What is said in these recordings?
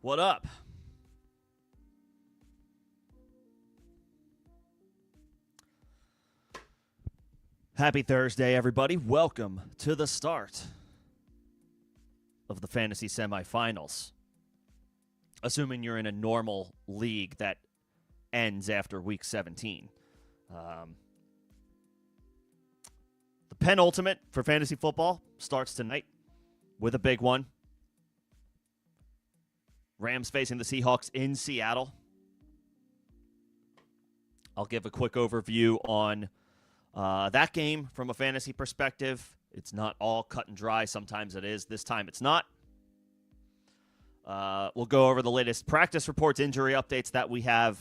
What up? Happy Thursday, everybody. Welcome to the start of the fantasy semifinals. Assuming you're in a normal league that ends after week 17. The penultimate for fantasy football starts tonight with a big one. Rams facing the Seahawks in Seattle. I'll give a quick overview on that game from a fantasy perspective. It's not all cut and dry. Sometimes it is. This time it's not. We'll go over the latest practice reports, injury updates that we have,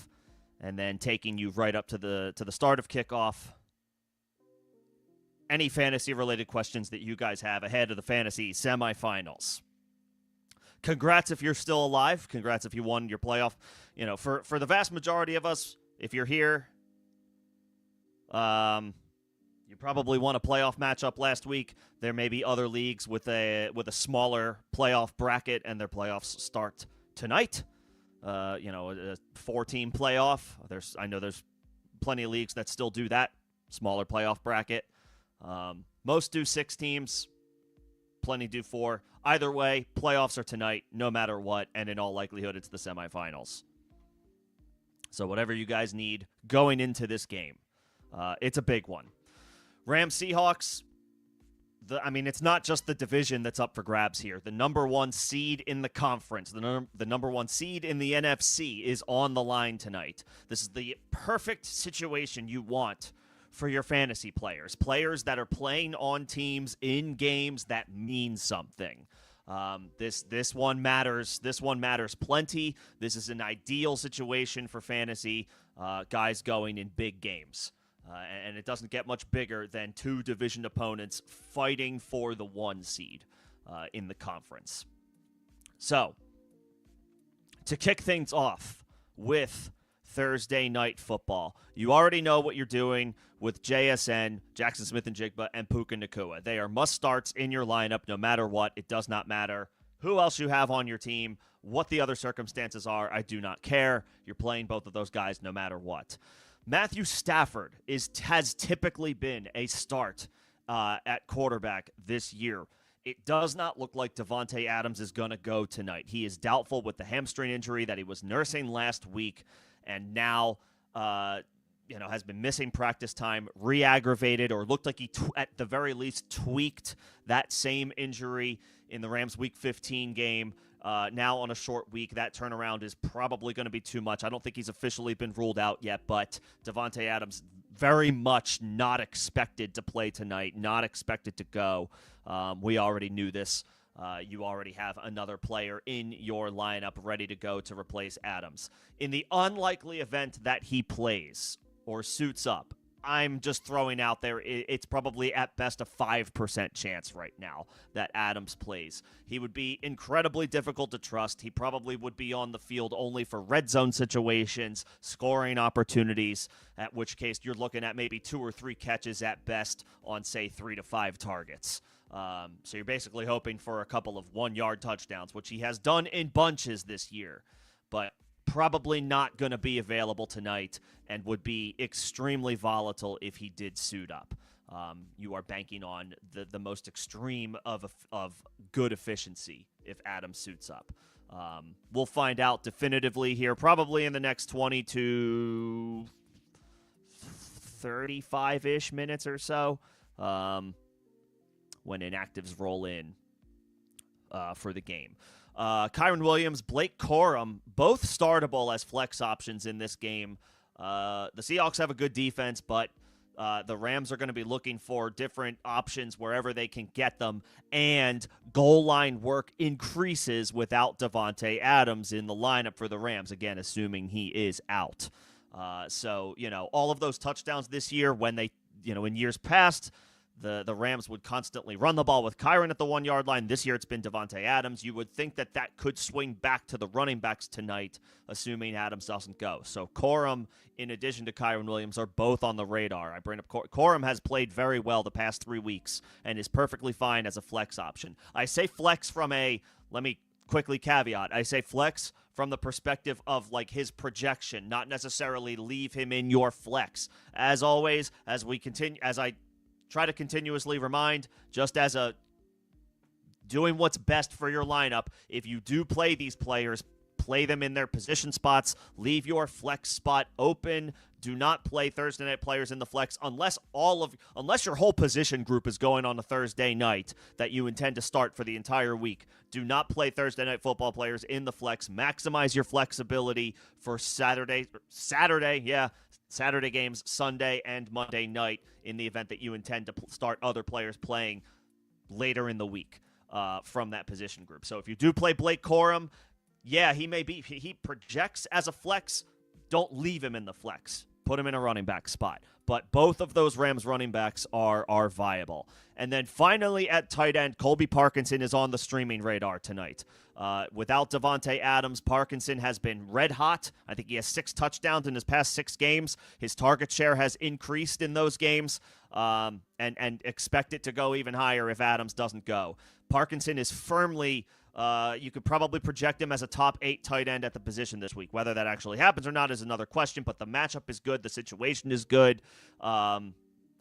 and then taking you right up to the start of kickoff. Any fantasy-related questions that you guys have ahead of the fantasy semifinals. Congrats if you're still alive. Congrats if you won your playoff. You know, for the vast majority of us, if you're here, you probably won a playoff matchup last week. There may be other leagues with a smaller playoff bracket, and their playoffs start tonight. A 4-team playoff. I know there's plenty of leagues that still do that smaller playoff bracket. Most do 6 teams. Plenty do 4. Either way, playoffs are tonight, no matter what, and in all likelihood, it's the semifinals. So whatever you guys need going into this game, it's a big one. Rams-Seahawks, it's not just the division that's up for grabs here. The number 1 seed in the conference, the number 1 seed in the NFC is on the line tonight. This is the perfect situation you want for your fantasy players that are playing on teams in games that mean something. This one matters. This one matters plenty. This is an ideal situation for fantasy guys going in big games. And it doesn't get much bigger than 2 division opponents fighting for the 1 seed in the conference. So, to kick things off with Thursday night football, you already know what you're doing with JSN, Jackson Smith-Njigba, and Puka Nacua. They are must-starts in your lineup no matter what. It does not matter who else you have on your team, what the other circumstances are. I do not care. You're playing both of those guys no matter what. Matthew Stafford has typically been a start at quarterback this year. It does not look like Davante Adams is going to go tonight. He is doubtful with the hamstring injury that he was nursing last week, and now has been missing practice time, re-aggravated, or looked like he at the very least tweaked that same injury in the Rams Week 15 game. Now on a short week, that turnaround is probably going to be too much. I don't think he's officially been ruled out yet, but Davante Adams very much not expected to play tonight, not expected to go. We already knew this. You already have another player in your lineup ready to go to replace Adams. In the unlikely event that he plays or suits up, I'm just throwing out there, it's probably at best a 5% chance right now that Adams plays. He would be incredibly difficult to trust. He probably would be on the field only for red zone situations, scoring opportunities, at which case you're looking at maybe 2 or 3 catches at best on, say, 3 to 5 targets. So you're basically hoping for a couple of 1-yard touchdowns, which he has done in bunches this year, but probably not going to be available tonight and would be extremely volatile if he did suit up. You are banking on the most extreme of good efficiency if Adams suits up. We'll find out definitively here probably in the next 20 to 35-ish minutes or so when inactives roll in for the game. Kyron Williams, Blake Corum, both startable as flex options in this game. The Seahawks have a good defense, but the Rams are going to be looking for different options wherever they can get them, and goal line work increases without Davante Adams in the lineup for the Rams, again, assuming he is out. So, all of those touchdowns this year when they, in years past, The Rams would constantly run the ball with Kyron at the 1-yard line. This year it's been Davante Adams. You would think that could swing back to the running backs tonight, assuming Adams doesn't go. So Corum, in addition to Kyron Williams, are both on the radar. I bring up Corum has played very well the past 3 weeks and is perfectly fine as a flex option. I say flex from a, let me quickly caveat. I say flex from the perspective of like his projection, not necessarily leave him in your flex. As always, as I try to continuously remind, just as a doing what's best for your lineup, if you do play these players, play them in their position spots, leave your flex spot open. Do not play Thursday night players in the flex unless your whole position group is going on a Thursday night that you intend to start for the entire week. Do not play Thursday night football players in the flex. Maximize your flexibility for Saturday games, Sunday and Monday night in the event that you intend to start other players playing later in the week from that position group. So if you do play Blake Corum, he projects as a flex. Don't leave him in the flex. Put him in a running back spot. But both of those Rams running backs are viable. And then finally at tight end, Colby Parkinson is on the streaming radar tonight. Without Davante Adams, Parkinson has been red hot. I think he has 6 touchdowns in his past 6 games. His target share has increased in those games, and expect it to go even higher if Adams doesn't go. Parkinson is firmly... you could probably project him as a top 8 tight end at the position this week. Whether that actually happens or not is another question, but the matchup is good. The situation is good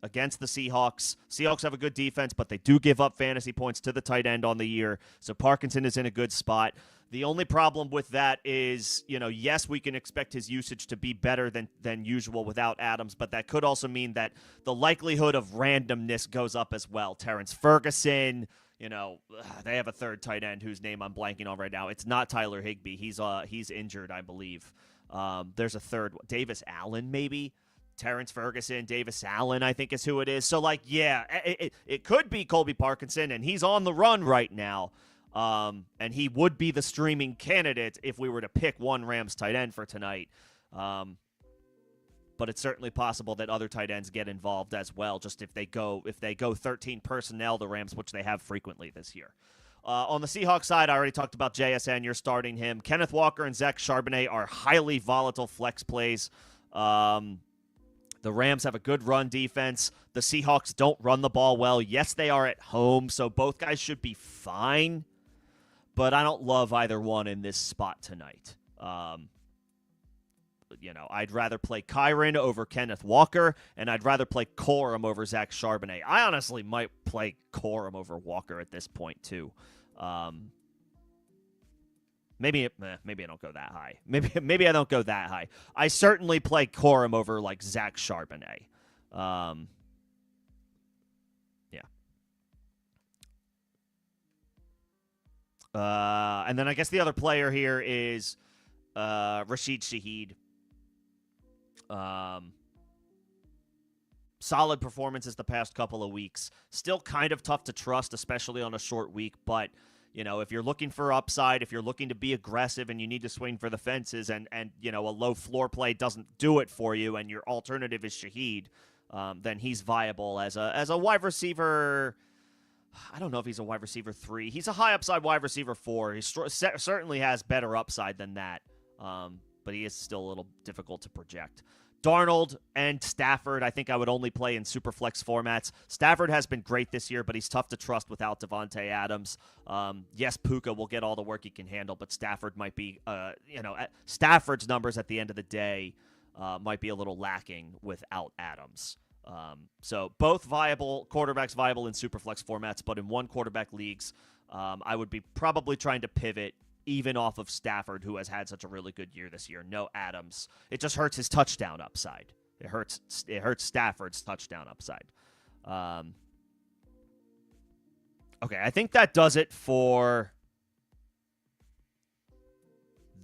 against the Seahawks. Seahawks have a good defense, but they do give up fantasy points to the tight end on the year, so Parkinson is in a good spot. The only problem with that is, yes, we can expect his usage to be better than usual without Adams, but that could also mean that the likelihood of randomness goes up as well. Terrence Ferguson... they have a third tight end whose name I'm blanking on right now. It's not Tyler Higbee. He's injured, I believe. There's a third, Davis Allen, maybe. Terrence Ferguson, Davis Allen, I think is who it is. So, it could be Colby Parkinson, and he's on the run right now. And he would be the streaming candidate if we were to pick one Rams tight end for tonight. But it's certainly possible that other tight ends get involved as well, just if they go 13 personnel, the Rams, which they have frequently this year. On the Seahawks side, I already talked about JSN. You're starting him. Kenneth Walker and Zach Charbonnet are highly volatile flex plays. The Rams have a good run defense. The Seahawks don't run the ball well. Yes, they are at home, so both guys should be fine. But I don't love either one in this spot tonight. I'd rather play Kyron over Kenneth Walker, and I'd rather play Corum over Zach Charbonnet. I honestly might play Corum over Walker at this point, too. Maybe I don't go that high. Maybe I don't go that high. I certainly play Corum over, Zach Charbonnet. And then I guess the other player here is Rashid Shaheed. Solid performances the past couple of weeks. Still kind of tough to trust, especially on a short week. But, if you're looking for upside, if you're looking to be aggressive and you need to swing for the fences and a low floor play doesn't do it for you and your alternative is Shaheed, then he's viable as a wide receiver. I don't know if he's a wide receiver 3. He's a high upside wide receiver 4. He certainly has better upside than that. But he is still a little difficult to project. Darnold and Stafford, I think I would only play in super flex formats. Stafford has been great this year, but he's tough to trust without Davante Adams. Yes, Puka will get all the work he can handle, but Stafford might be, Stafford's numbers at the end of the day might be a little lacking without Adams. So both quarterbacks viable in super flex formats, but in one quarterback leagues, I would be probably trying to pivot even off of Stafford, who has had such a really good year this year. No Adams. It just hurts his touchdown upside. It hurts Stafford's touchdown upside. Okay, I think that does it for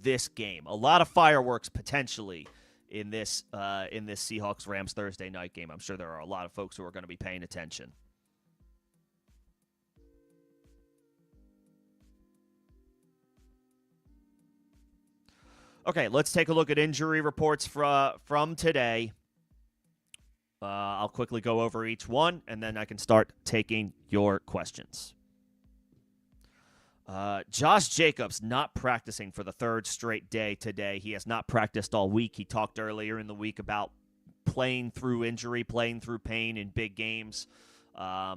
this game. A lot of fireworks potentially in this Seahawks-Rams Thursday night game. I'm sure there are a lot of folks who are going to be paying attention. Okay, let's take a look at injury reports from today. I'll quickly go over each one, and then I can start taking your questions. Josh Jacobs not practicing for the third straight day today. He has not practiced all week. He talked earlier in the week about playing through injury, playing through pain in big games. I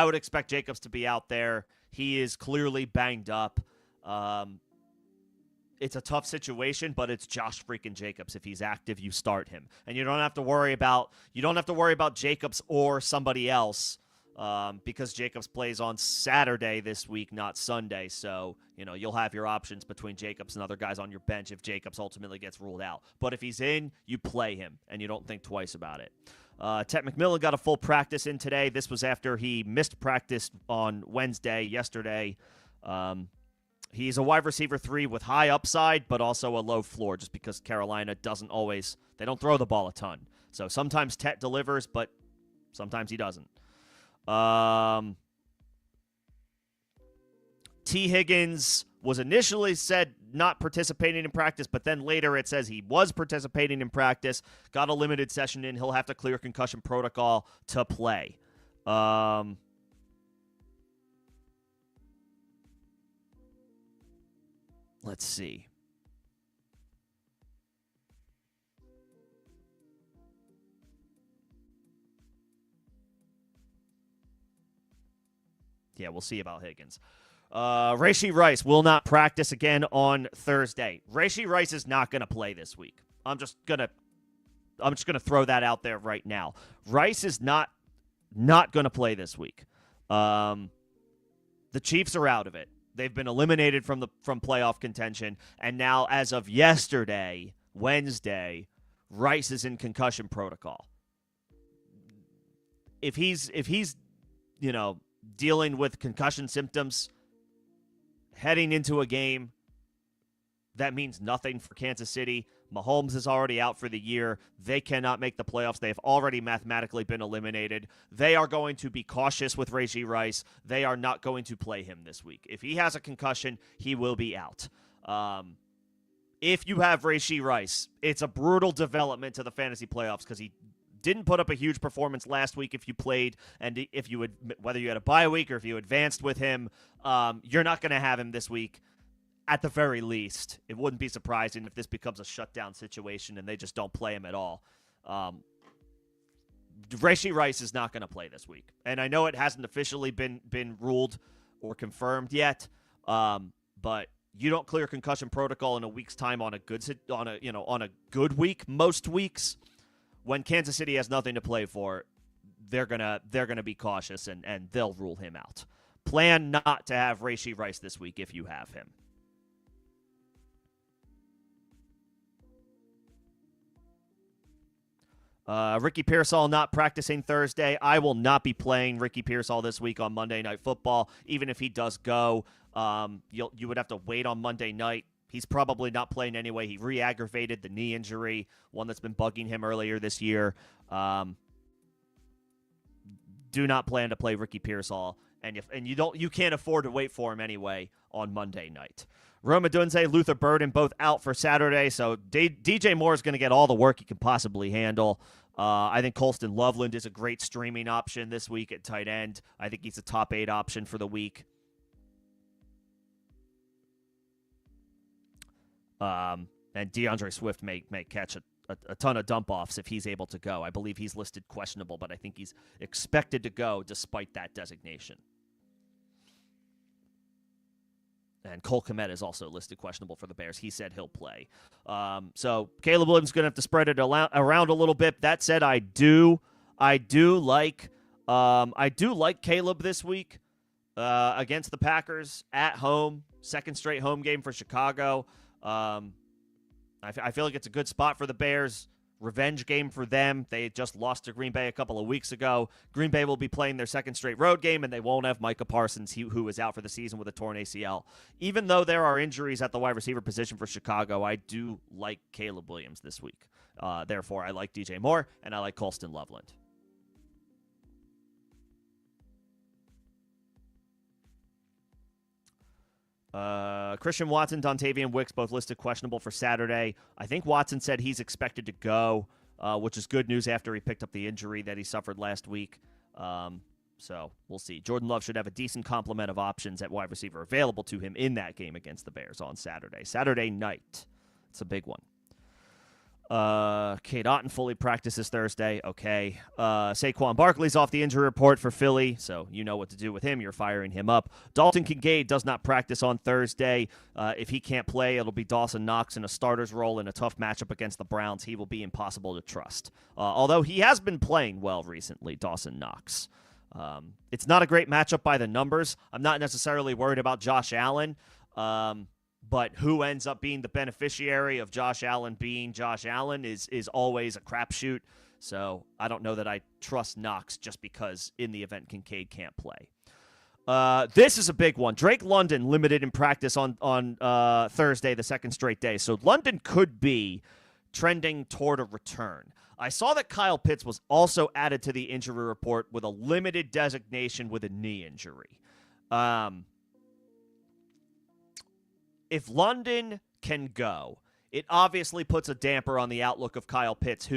would expect Jacobs to be out there. He is clearly banged up. It's a tough situation, but it's Josh freaking Jacobs. If he's active, you start him, and you don't have to worry about Jacobs or somebody else because Jacobs plays on Saturday this week, not Sunday. So you'll have your options between Jacobs and other guys on your bench if Jacobs ultimately gets ruled out. But if he's in, you play him, and you don't think twice about it. Tet McMillan got a full practice in today. This was after he missed practice on yesterday. He's a wide receiver 3 with high upside, but also a low floor, just because Carolina they don't throw the ball a ton. So sometimes Tet delivers, but sometimes he doesn't. T. Higgins was initially said not participating in practice, but then later it says he was participating in practice, got a limited session in. He'll have to clear concussion protocol to play. Let's see. Yeah, we'll see about Higgins. Rashee Rice will not practice again on Thursday. Rashee Rice is not going to play this week. I'm just gonna throw that out there right now. Rice is not going to play this week. The Chiefs are out of it. They've been eliminated from playoff contention, and now as of yesterday, Wednesday, Rice is in concussion protocol. If he's dealing with concussion symptoms heading into a game, that means nothing for Kansas City. Mahomes is already out for the year. They cannot make the playoffs. They've already mathematically been eliminated. They are going to be cautious with Rashee Rice. They are not going to play him this week. If he has a concussion, he will be out. If you have Rashee Rice, it's a brutal development to the fantasy playoffs because he didn't put up a huge performance last week if you played, and whether you had a bye week or if you advanced with him, you're not going to have him this week. At the very least, it wouldn't be surprising if this becomes a shutdown situation and they just don't play him at all. Rashee Rice is not going to play this week, and I know it hasn't officially been ruled or confirmed yet. But you don't clear concussion protocol in a week's time on a good week. Most weeks, when Kansas City has nothing to play for, they're gonna be cautious and they'll rule him out. Plan not to have Rashee Rice this week if you have him. Ricky Pearsall not practicing Thursday. I will not be playing Ricky Pearsall this week on Monday Night Football. Even if he does go, you would have to wait on Monday night. He's probably not playing anyway. He re-aggravated the knee injury, one that's been bugging him earlier this year. Do not plan to play Ricky Pearsall, and you can't afford to wait for him anyway on Monday night. Rome Odunze, Luther Burden, both out for Saturday, so DJ Moore is going to get all the work he can possibly handle. I think Colston Loveland is a great streaming option this week at tight end. I think he's a top 8 option for the week. And DeAndre Swift may catch a ton of dump-offs if he's able to go. I believe he's listed questionable, but I think he's expected to go despite that designation. And Cole Kmet is also listed questionable for the Bears. He said he'll play. So Caleb Williams is going to have to spread it around a little bit. That said, I do like Caleb this week against the Packers at home. Second straight home game for Chicago. I feel like it's a good spot for the Bears. Revenge game for them. They just lost to Green Bay a couple of weeks ago. Green Bay will be playing their second straight road game, and they won't have Micah Parsons, who is out for the season with a torn ACL. Even though there are injuries at the wide receiver position for Chicago, I do like Caleb Williams this week. Therefore, I like DJ Moore, and I like Colston Loveland. Christian Watson, Dontavian Wicks, both listed questionable for Saturday. I think Watson said he's expected to go, which is good news after he picked up the injury that he suffered last week. So we'll see. Jordan Love should have a decent complement of options at wide receiver available to him in that game against the Bears on Saturday. Saturday night. It's a big one. Cade Otton fully practices Thursday. Okay. Saquon Barkley's off the injury report for Philly, so you know what to do with him. You're firing him up. Dalton Kincaid does not practice on Thursday. If he can't play, it'll be Dawson Knox in a starter's role in a tough matchup against the Browns. He will be impossible to trust. Although he has been playing well recently, Dawson Knox. It's not a great matchup by the numbers. I'm not necessarily worried about Josh Allen. But who ends up being the beneficiary of Josh Allen being Josh Allen is always a crapshoot. So I don't know that I trust Knox just because in the event Kincaid can't play. This is a big one. Drake London limited in practice on Thursday, the second straight day. So London could be trending toward a return. I saw that Kyle Pitts was also added to the injury report with a limited designation with a knee injury. If London can go, it obviously puts a damper on the outlook of Kyle Pitts,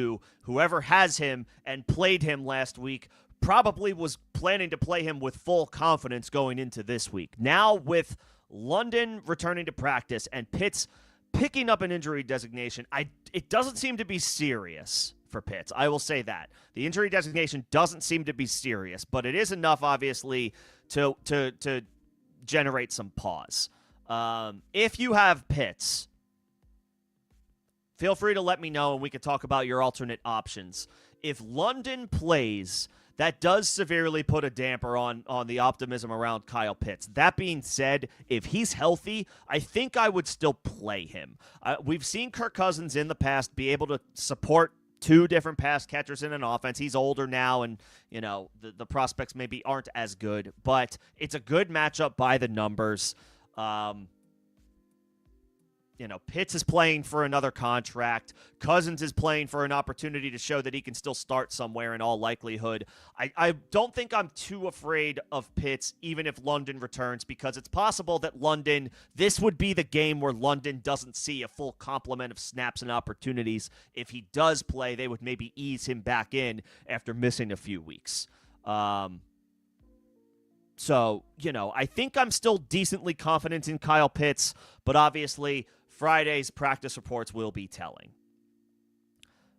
whoever has him and played him last week probably was planning to play him with full confidence going into this week. Now with London returning to practice and Pitts picking up an injury designation, it doesn't seem to be serious for Pitts. I will say that. The injury designation doesn't seem to be serious, but it is enough, obviously, to generate some pause. If you have Pitts, feel free to let me know and we can talk about your alternate options. If London plays, that does severely put a damper on the optimism around Kyle Pitts. That being said, if he's healthy, I think I would still play him. We've seen Kirk Cousins in the past be able to support two different pass catchers in an offense. He's older now, and the prospects maybe aren't as good, but it's a good matchup by the numbers. Pitts is playing for another contract. Cousins is playing for an opportunity to show that he can still start somewhere in all likelihood. I don't think I'm too afraid of Pitts, even if London returns, because it's possible that this would be the game where London doesn't see a full complement of snaps and opportunities. If he does play, they would maybe ease him back in after missing a few weeks. So, I think I'm still decently confident in Kyle Pitts, but obviously Friday's practice reports will be telling.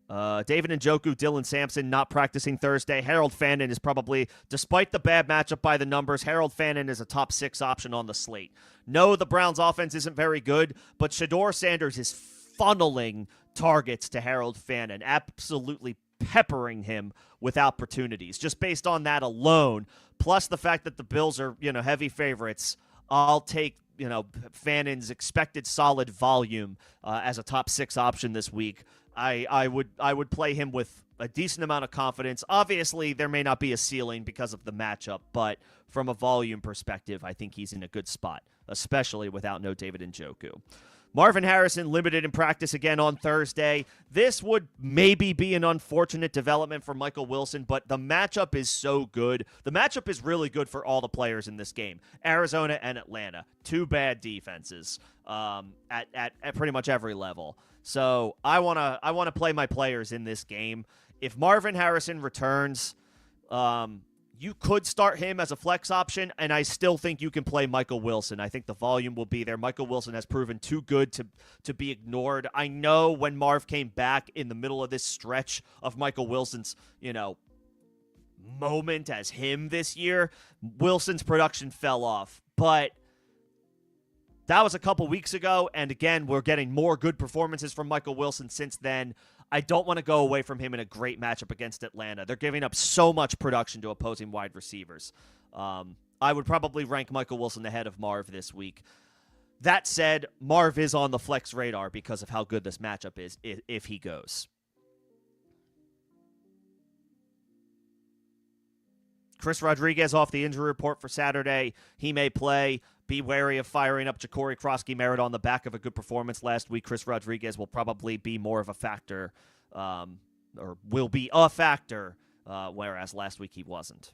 David Njoku, Dylan Sampson not practicing Thursday. Harold Fannin is probably, despite the bad matchup by the numbers, Harold Fannin is a top 6 option on the slate. No, the Browns' offense isn't very good, but Shedeur Sanders is funneling targets to Harold Fannin, absolutely peppering him with opportunities. Just based on that alone, plus the fact that the Bills are, heavy favorites, I'll take, Fannin's expected solid volume as a top 6 option this week. I would play him with a decent amount of confidence. Obviously, there may not be a ceiling because of the matchup, but from a volume perspective, I think he's in a good spot, especially without no David Njoku. Marvin Harrison limited in practice again on Thursday. This would maybe be an unfortunate development for Michael Wilson, but the matchup is so good. The matchup is really good for all the players in this game. Arizona and Atlanta, 2 bad defenses at pretty much every level. So I wanna play my players in this game. If Marvin Harrison returns, you could start him as a flex option, and I still think you can play Michael Wilson. I think the volume will be there. Michael Wilson has proven too good to be ignored. I know when Marv came back in the middle of this stretch of Michael Wilson's, moment as him this year, Wilson's production fell off. But that was a couple weeks ago, and again, we're getting more good performances from Michael Wilson since then. I don't want to go away from him in a great matchup against Atlanta. They're giving up so much production to opposing wide receivers. I would probably rank Michael Wilson ahead of Marv this week. That said, Marv is on the flex radar because of how good this matchup is if he goes. Chris Rodriguez off the injury report for Saturday. He may play. Be wary of firing up Ja'Cory Krosky-Merritt on the back of a good performance last week. Chris Rodriguez will probably be more of a factor, or will be a factor, whereas last week he wasn't.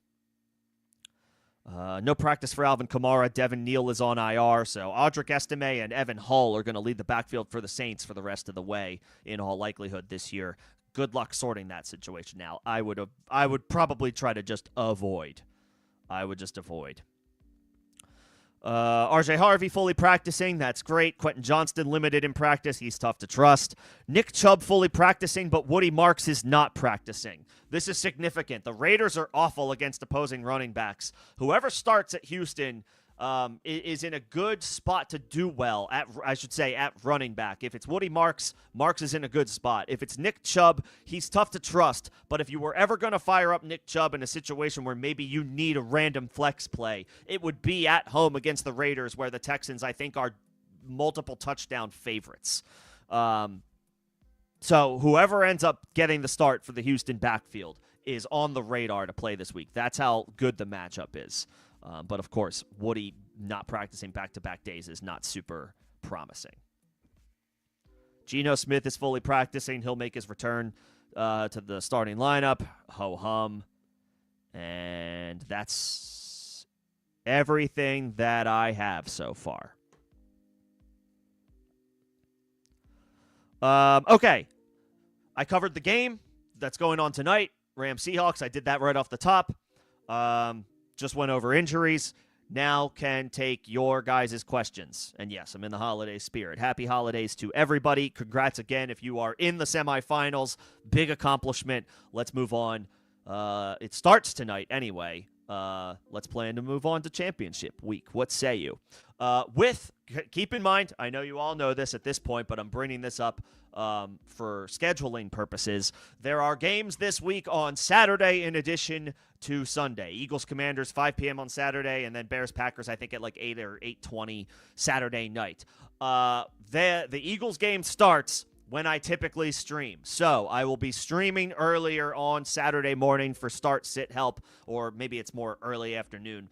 No practice for Alvin Kamara. Devin Neal is on IR, so Audric Estime and Evan Hull are going to lead the backfield for the Saints for the rest of the way in all likelihood this year. Good luck sorting that situation out. I would probably try to just avoid. I would just avoid. RJ Harvey fully practicing. That's great. Quentin Johnston limited in practice. He's tough to trust. Nick Chubb fully practicing, but Woody Marks is not practicing. This is significant. The Raiders are awful against opposing running backs. Whoever starts at Houston is in a good spot to do well at running back. If it's Woody Marks, Marks is in a good spot. If it's Nick Chubb, he's tough to trust. But if you were ever going to fire up Nick Chubb in a situation where maybe you need a random flex play, it would be at home against the Raiders, where the Texans, I think, are multiple touchdown favorites. So whoever ends up getting the start for the Houston backfield is on the radar to play this week. That's how good the matchup is. But, of course, Woody not practicing back-to-back days is not super promising. Geno Smith is fully practicing. He'll make his return to the starting lineup. Ho-hum. And that's everything that I have so far. Okay. I covered the game that's going on tonight. Rams-Seahawks. I did that right off the top. Just went over injuries. Now can take your guys' questions. And yes, I'm in the holiday spirit. Happy holidays to everybody. Congrats again if you are in the semifinals. Big accomplishment. Let's move on. It starts tonight anyway. Let's plan to move on to championship week. What say you? Keep in mind, I know you all know this at this point, but I'm bringing this up for scheduling purposes. There are games this week on Saturday in addition to Sunday. Eagles-Commanders, 5 p.m. on Saturday, and then Bears-Packers, I think, at like 8 or 8:20 Saturday night. The Eagles game starts when I typically stream. So I will be streaming earlier on Saturday morning for start, sit, help, or maybe it's more early afternoon.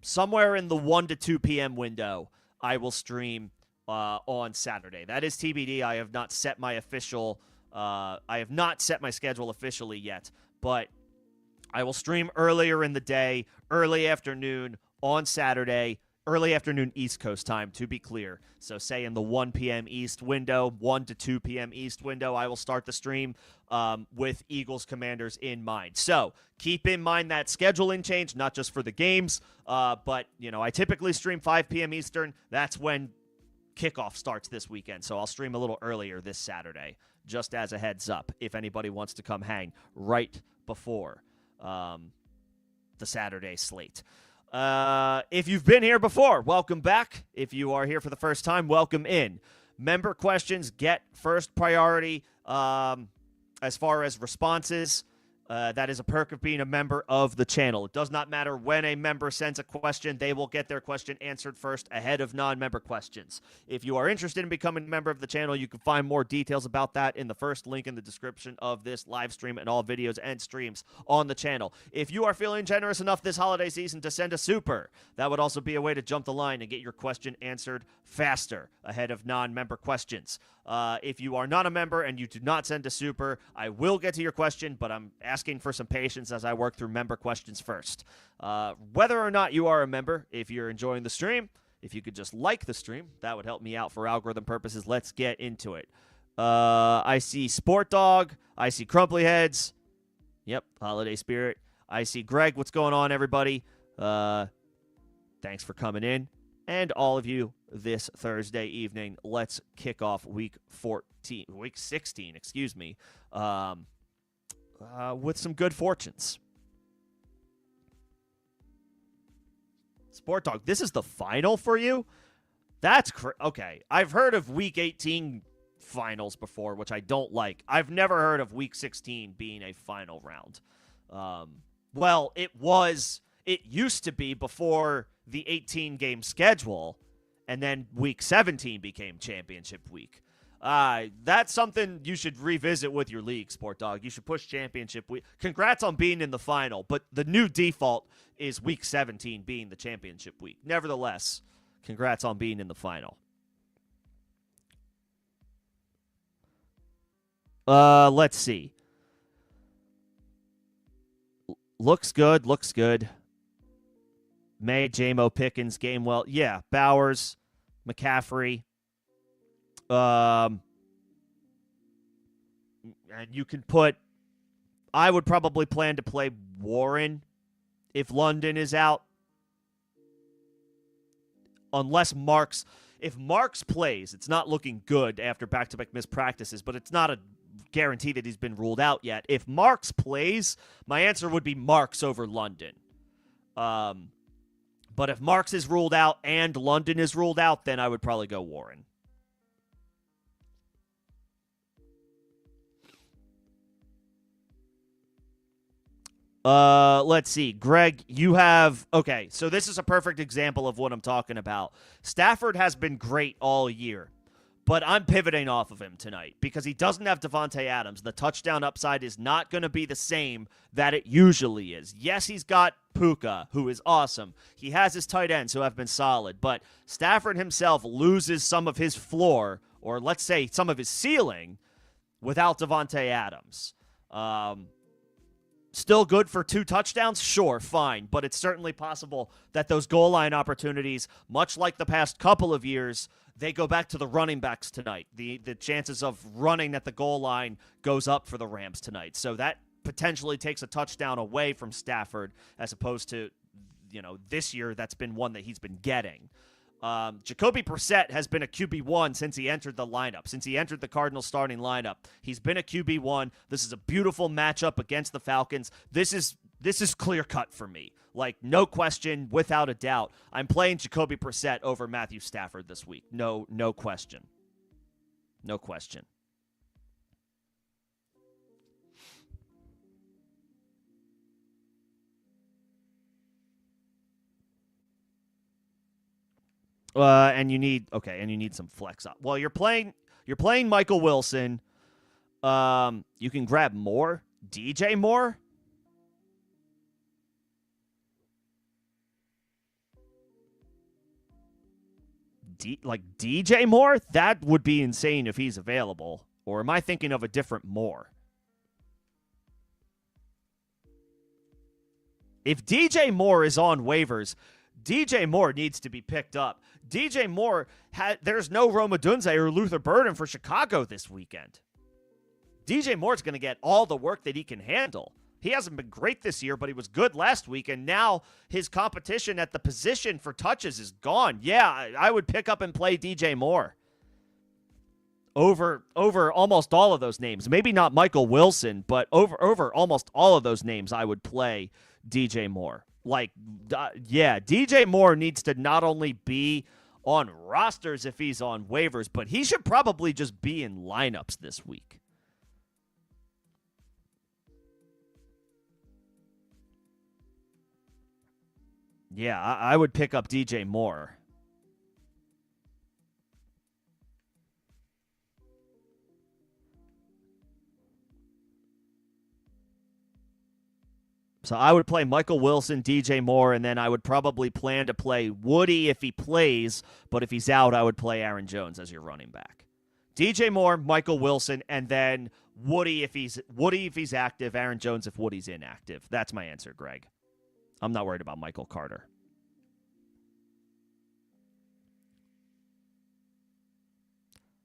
Somewhere in the 1 to 2 p.m. window, I will stream on Saturday. That is TBD. I have not set my schedule officially yet, but I will stream earlier in the day, early afternoon on Saturday, early afternoon East Coast time, to be clear. So say in the 1 p.m. East window, 1 to 2 p.m. East window, I will start the stream with Eagles-Commanders in mind. So keep in mind that scheduling change, not just for the games, but, I typically stream 5 p.m. Eastern. That's when kickoff starts this weekend. So I'll stream a little earlier this Saturday, just as a heads up, if anybody wants to come hang right before the Saturday slate. If you've been here before, welcome back. If you are here for the first time, welcome in. Member questions get first priority as far as responses. That is a perk of being a member of the channel. It does not matter when a member sends a question. They will get their question answered first ahead of non-member questions. If you are interested in becoming a member of the channel, you can find more details about that in the first link in the description of this live stream and all videos and streams on the channel. If you are feeling generous enough this holiday season to send a super, that would also be a way to jump the line and get your question answered faster ahead of non-member questions. If you are not a member and you do not send a super, I will get to your question, but I'm asking for some patience as I work through member questions first. Whether or not you are a member, if you're enjoying the stream, if you could just like the stream, that would help me out for algorithm purposes. Let's get into it. I see Sport Dog. I see Crumply Heads. Yep, holiday spirit. I see Greg. What's going on, everybody? Thanks for coming in. And all of you this Thursday evening, let's kick off week 16, with some good fortunes. Sport Dog, this is the final for you? That's okay. I've heard of week 18 finals before, which I don't like. I've never heard of week 16 being a final round. Well, it used to be before the 18-game schedule, and then week 17 became championship week. That's something you should revisit with your league, Sport Dog. You should push championship week. Congrats on being in the final, but the new default is week 17 being the championship week. Nevertheless, congrats on being in the final. Let's see. Looks good. May, J-Mo, Pickens, Gamewell. Yeah, Bowers, McCaffrey. And you can I would probably plan to play Warren if London is out. unless if Marks plays, it's not looking good after back-to-back missed practices, but it's not a guarantee that he's been ruled out yet. If Marks plays, my answer would be Marks over London. But if Marks is ruled out and London is ruled out, then I would probably go Warren. Let's see. Greg, you have... Okay, so this is a perfect example of what I'm talking about. Stafford has been great all year, but I'm pivoting off of him tonight because he doesn't have Devontae Adams. The touchdown upside is not going to be the same that it usually is. Yes, he's got Puka, who is awesome. He has his tight ends who have been solid, but Stafford himself loses some of his floor, or let's say some of his ceiling, without Devontae Adams. Still good for 2 touchdowns? Sure, fine. But it's certainly possible that those goal line opportunities, much like the past couple of years, they go back to the running backs tonight. The chances of running at the goal line goes up for the Rams tonight. So that potentially takes a touchdown away from Stafford as opposed to, this year that's been one that he's been getting. Jacoby Brissett has been a QB1 since he entered the lineup, since he entered the Cardinals starting lineup. He's been a QB1. This is a beautiful matchup against the Falcons. This is clear cut for me. Like, no question, without a doubt. I'm playing Jacoby Brissett over Matthew Stafford this week. No question. No question. And you need some flex up. Well, you're playing Michael Wilson. You can grab Moore, DJ Moore. DJ Moore? That would be insane if he's available. Or am I thinking of a different Moore? If DJ Moore is on waivers, DJ Moore needs to be picked up. DJ Moore, there's no Rome Odunze or Luther Burden for Chicago this weekend. DJ Moore's going to get all the work that he can handle. He hasn't been great this year, but he was good last week, and now his competition at the position for touches is gone. Yeah, I would pick up and play DJ Moore over almost all of those names. Maybe not Michael Wilson, but over almost all of those names, I would play DJ Moore. DJ Moore needs to not only be on rosters if he's on waivers, but he should probably just be in lineups this week. Yeah, I would pick up DJ Moore. So I would play Michael Wilson, DJ Moore, and then I would probably plan to play Woody if he plays, but if he's out, I would play Aaron Jones as your running back. DJ Moore, Michael Wilson, and then Woody if he's active, Aaron Jones if Woody's inactive. That's my answer, Greg. I'm not worried about Michael Carter.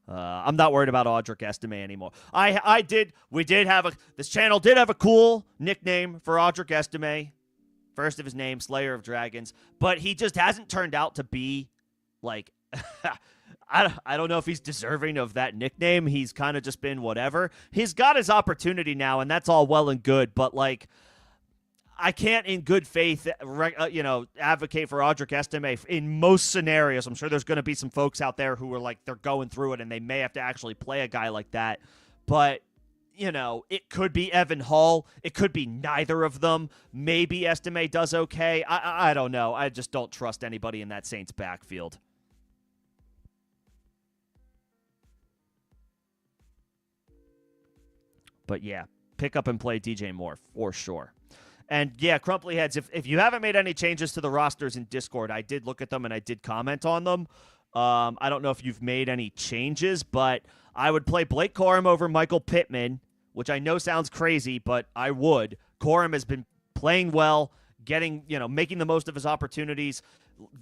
I'm not worried about Audric Estime anymore. This channel did have a cool nickname for Audric Estime. First of his name, Slayer of Dragons. But he just hasn't turned out to be, I don't know if he's deserving of that nickname. He's kind of just been whatever. He's got his opportunity now, and that's all well and good. But, I can't in good faith, advocate for Audric Estime in most scenarios. I'm sure there's going to be some folks out there who are they're going through it and they may have to actually play a guy like that. But, it could be Evan Hull. It could be neither of them. Maybe Estime does okay. I don't know. I just don't trust anybody in that Saints backfield. But yeah, pick up and play DJ Moore for sure. And yeah, Crumply Heads, if you haven't made any changes to the rosters in Discord, I did look at them and I did comment on them. I don't know if you've made any changes, but I would play Blake Corum over Michael Pittman, which I know sounds crazy, but I would. Corum has been playing well, making the most of his opportunities.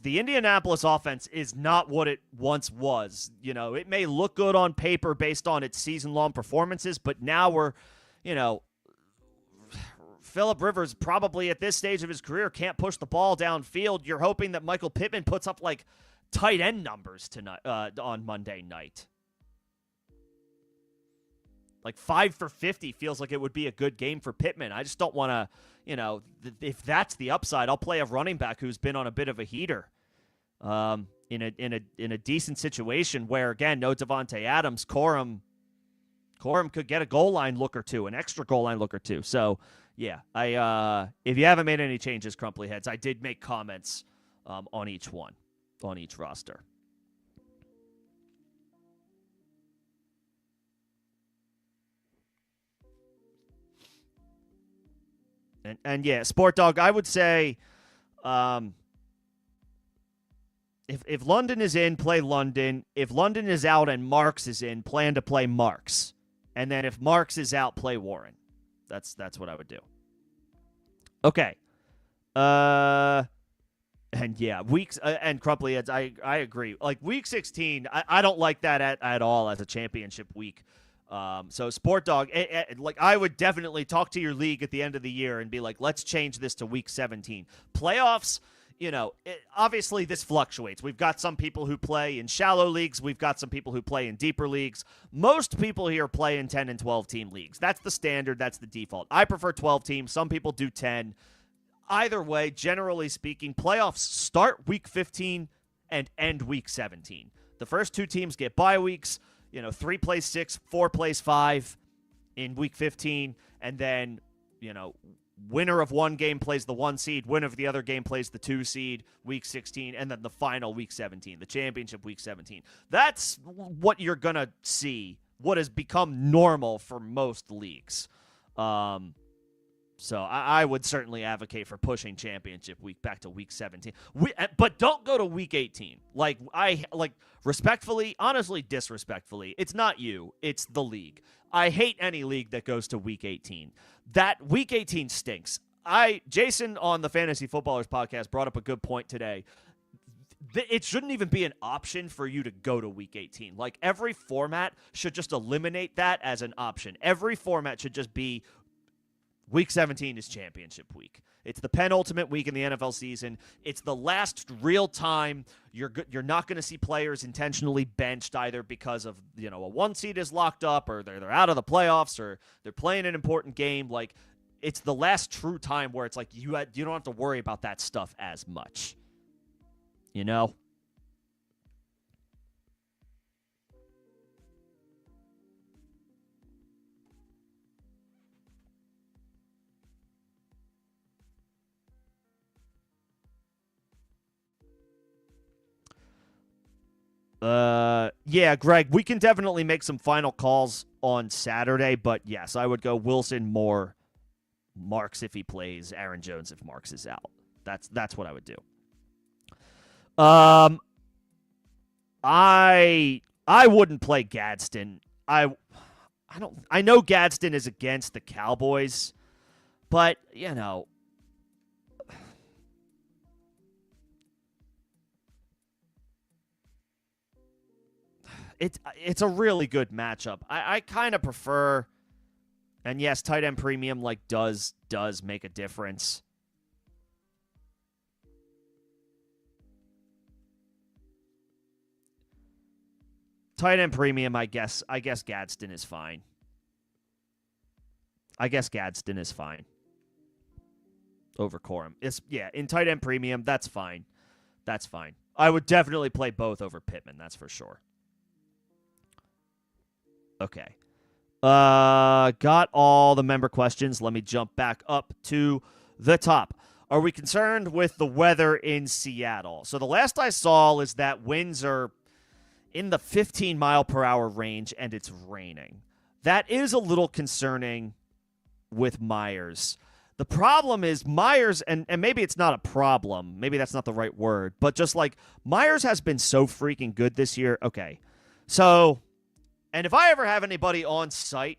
The Indianapolis offense is not what it once was. It may look good on paper based on its season-long performances, but now we're, Phillip Rivers probably at this stage of his career can't push the ball downfield. You're hoping that Michael Pittman puts up tight end numbers tonight on Monday night. Like 5 for 50 feels like it would be a good game for Pittman. I just don't want to, if that's the upside, I'll play a running back who's been on a bit of a heater. In a decent situation where, again, no Devontae Adams, Corum could get a goal line look or two, an extra goal line look or two. So, yeah, if you haven't made any changes, Crumply Heads, I did make comments on each roster. And yeah, Sport Dog, I would say if London is in, play London. If London is out and Marks is in, plan to play Marks. And then if Marks is out, play Warren. That's what I would do. Okay. And yeah, and Crumply Heads, I agree. Like week 16, I don't like that at all as a championship week. So Sport Dog, like I would definitely talk to your league at the end of the year and be like, let's change this to week 17. Playoffs, obviously this fluctuates. We've got some people who play in shallow leagues. We've got some people who play in deeper leagues. Most people here play in 10 and 12 team leagues. That's the standard. That's the default. I prefer 12 teams. Some people do 10. Either way, generally speaking, playoffs start week 15 and end week 17. The first two teams get bye weeks. 3 plays 6, 4 plays 5 in week 15, and then, winner of one game plays the 1 seed, winner of the other game plays the 2 seed, week 16, and then the final week 17, the championship week 17. That's what you're going to see, what has become normal for most leagues. So I would certainly advocate for pushing championship week back to week 17. But don't go to week 18. Respectfully, honestly, disrespectfully, it's not you. It's the league. I hate any league that goes to week 18. That week 18 stinks. Jason on the Fantasy Footballers podcast brought up a good point today. It shouldn't even be an option for you to go to week 18. Like every format should just eliminate that as an option. Every format should just be week 17 is championship week. It's the penultimate week in the NFL season. It's the last real time you're not going to see players intentionally benched either because of, a 1 seed is locked up or they're out of the playoffs or they're playing an important game. Like it's the last true time where it's like you don't have to worry about that stuff as much. Yeah, Greg, we can definitely make some final calls on Saturday, but yes, I would go Wilson, Moore, Marks if he plays, Aaron Jones if Marks is out. That's what I would do. I wouldn't play Gadsden. I know Gadsden is against the Cowboys, but It's a really good matchup. I kind of prefer, and yes, tight end premium does make a difference. Tight end premium, I guess Gadsden is fine. Over Corum. In tight end premium, that's fine. I would definitely play both over Pittman, that's for sure. Okay. Got all the member questions. Let me jump back up to the top. Are we concerned with the weather in Seattle? So the last I saw is that winds are in the 15 mile per hour range and it's raining. That is a little concerning with Myers. The problem is Myers, and maybe it's not a problem. Maybe that's not the right word. But just Myers has been so freaking good this year. Okay. So... And if I ever have anybody on site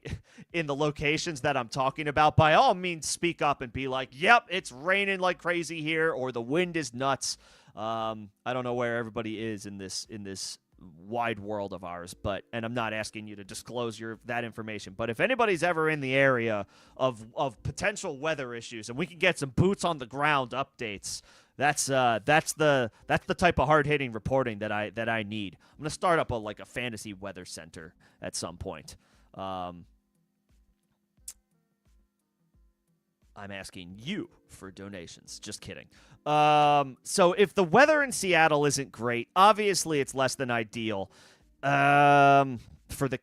in the locations that I'm talking about, by all means, speak up and be like, yep, it's raining like crazy here, or the wind is nuts. I don't know where everybody is in this wide world of ours, and I'm not asking you to disclose that information, but if anybody's ever in the area of potential weather issues and we can get some boots on the ground updates, That's the type of hard hitting reporting that I need. I'm gonna start up a fantasy weather center at some point. I'm asking you for donations. Just kidding. So if the weather in Seattle isn't great, obviously it's less than ideal. For the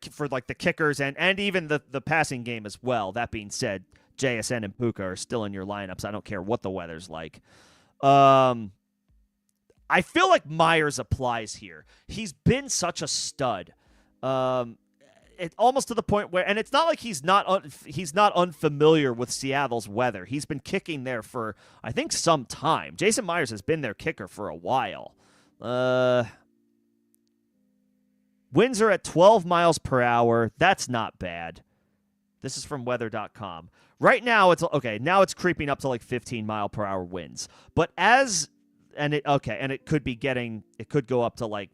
kickers and even the passing game as well. That being said, JSN and Puka are still in your lineups. I don't care what the weather's like. I feel like Myers applies here. He's been such a stud. Almost to the point where, and it's not like he's not unfamiliar with Seattle's weather. He's been kicking there for, I think, some time. Jason Myers has been their kicker for a while. Winds are at 12 miles per hour. That's not bad. This is from weather.com. Right now, it's okay. Now it's creeping up to like 15 mile per hour winds. But it could go up to like,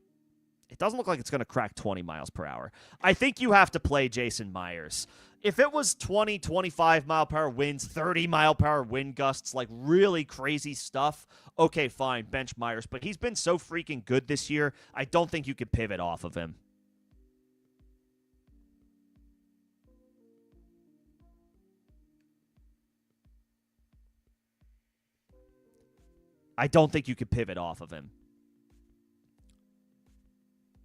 it doesn't look like it's going to crack 20 miles per hour. I think you have to play Jason Myers. If it was 20, 25 mile per hour winds, 30 mile per hour wind gusts, like really crazy stuff, okay, fine, bench Myers. But he's been so freaking good this year, I don't think you could pivot off of him. I don't think you could pivot off of him.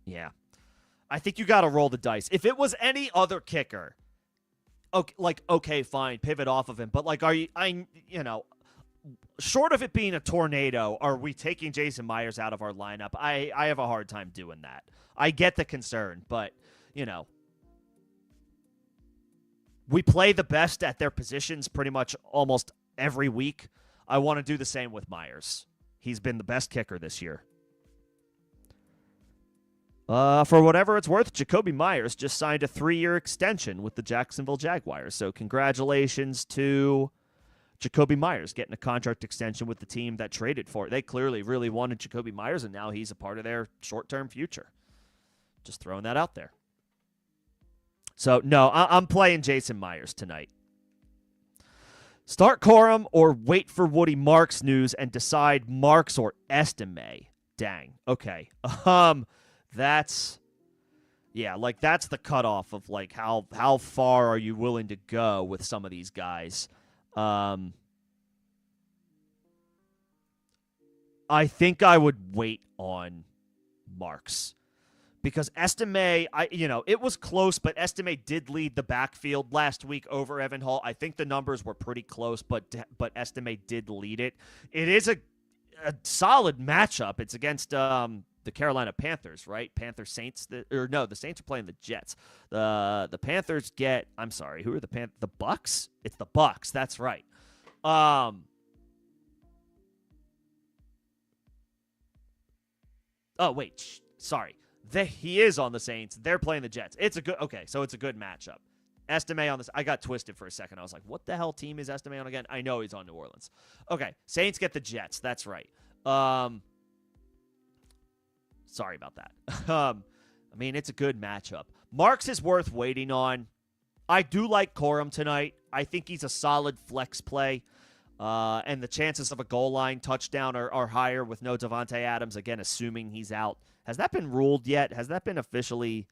Yeah. I think you got to roll the dice. If it was any other kicker, okay, fine, pivot off of him. But short of it being a tornado, are we taking Jason Myers out of our lineup? I have a hard time doing that. I get the concern, but, we play the best at their positions pretty much almost every week. I want to do the same with Myers. He's been the best kicker this year. For whatever it's worth, Jacoby Myers just signed a 3-year extension with the Jacksonville Jaguars. So congratulations to Jacoby Myers getting a contract extension with the team that traded for it. They clearly really wanted Jacoby Myers, and now he's a part of their short-term future. Just throwing that out there. So, no, I'm playing Jason Myers tonight. Start Corum or wait for Woody Marks news and decide Marks or Estime. Dang. Okay. That's the cutoff of like how far are you willing to go with some of these guys. I think I would wait on Marks. Because Estime, it was close, but Estime did lead the backfield last week over Evan Hall. I think the numbers were pretty close, but Estime did lead it. It is a solid matchup. It's against the Carolina Panthers, right? Saints. The Saints are playing the Jets. The Panthers get. I'm sorry, who are the Panthers? The Bucks. It's the Bucks. That's right. Oh wait, sorry. He is on the Saints. They're playing the Jets. So it's a good matchup. Estime on this. I got twisted for a second. I was like, what the hell team is Estime on again? I know he's on New Orleans. Okay, Saints get the Jets. That's right. Sorry about that. It's a good matchup. Marks is worth waiting on. I do like Corum tonight. I think he's a solid flex play. And the chances of a goal line touchdown are higher with no Davante Adams, again, assuming he's out. Has that been ruled yet? Has that been officially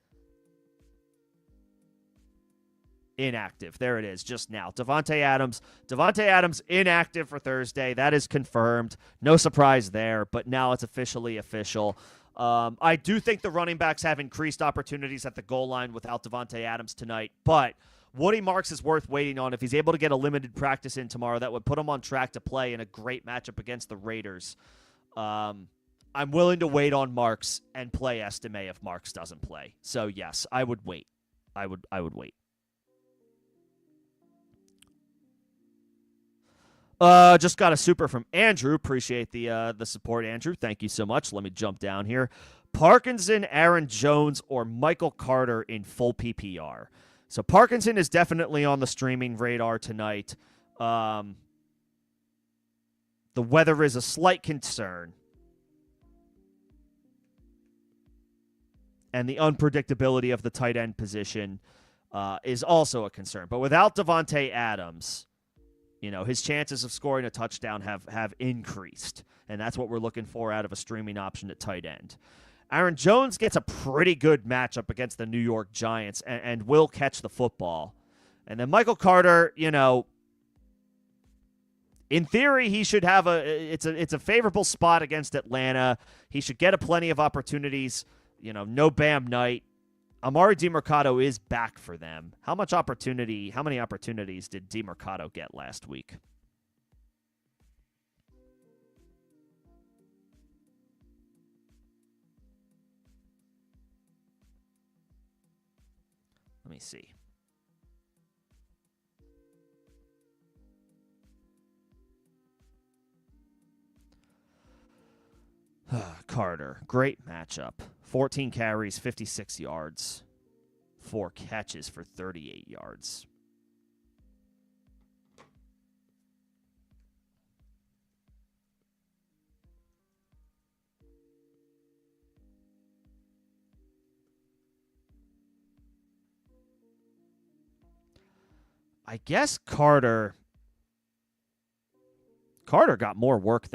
inactive? There it is, just now. Davante Adams inactive for Thursday. That is confirmed. No surprise there, but now it's officially official. I do think the running backs have increased opportunities at the goal line without Davante Adams tonight, but Woody Marks is worth waiting on. If he's able to get a limited practice in tomorrow, that would put him on track to play in a great matchup against the Raiders. I'm willing to wait on Marks and play Estime if Marks doesn't play. So, yes, I would wait. I would wait. Just got a super from Andrew. Appreciate the support, Andrew. Thank you so much. Let me jump down here. Parkinson, Aaron Jones, or Michael Carter in full PPR. So Parkinson is definitely on the streaming radar tonight. The weather is a slight concern. And the unpredictability of the tight end position is also a concern. But without Davante Adams, His chances of scoring a touchdown have increased, and that's what we're looking for out of a streaming option at tight end. Aaron Jones gets a pretty good matchup against the New York Giants and will catch the football. And then Michael Carter, in theory, he should have it's a favorable spot against Atlanta. He should get plenty of opportunities. No Bam night. Amari DiMercato is back for them. How many opportunities did DiMercato get last week? Let me see. Carter, great matchup. 14 carries, 56 yards, 4 catches for 38 yards. I guess Carter got more work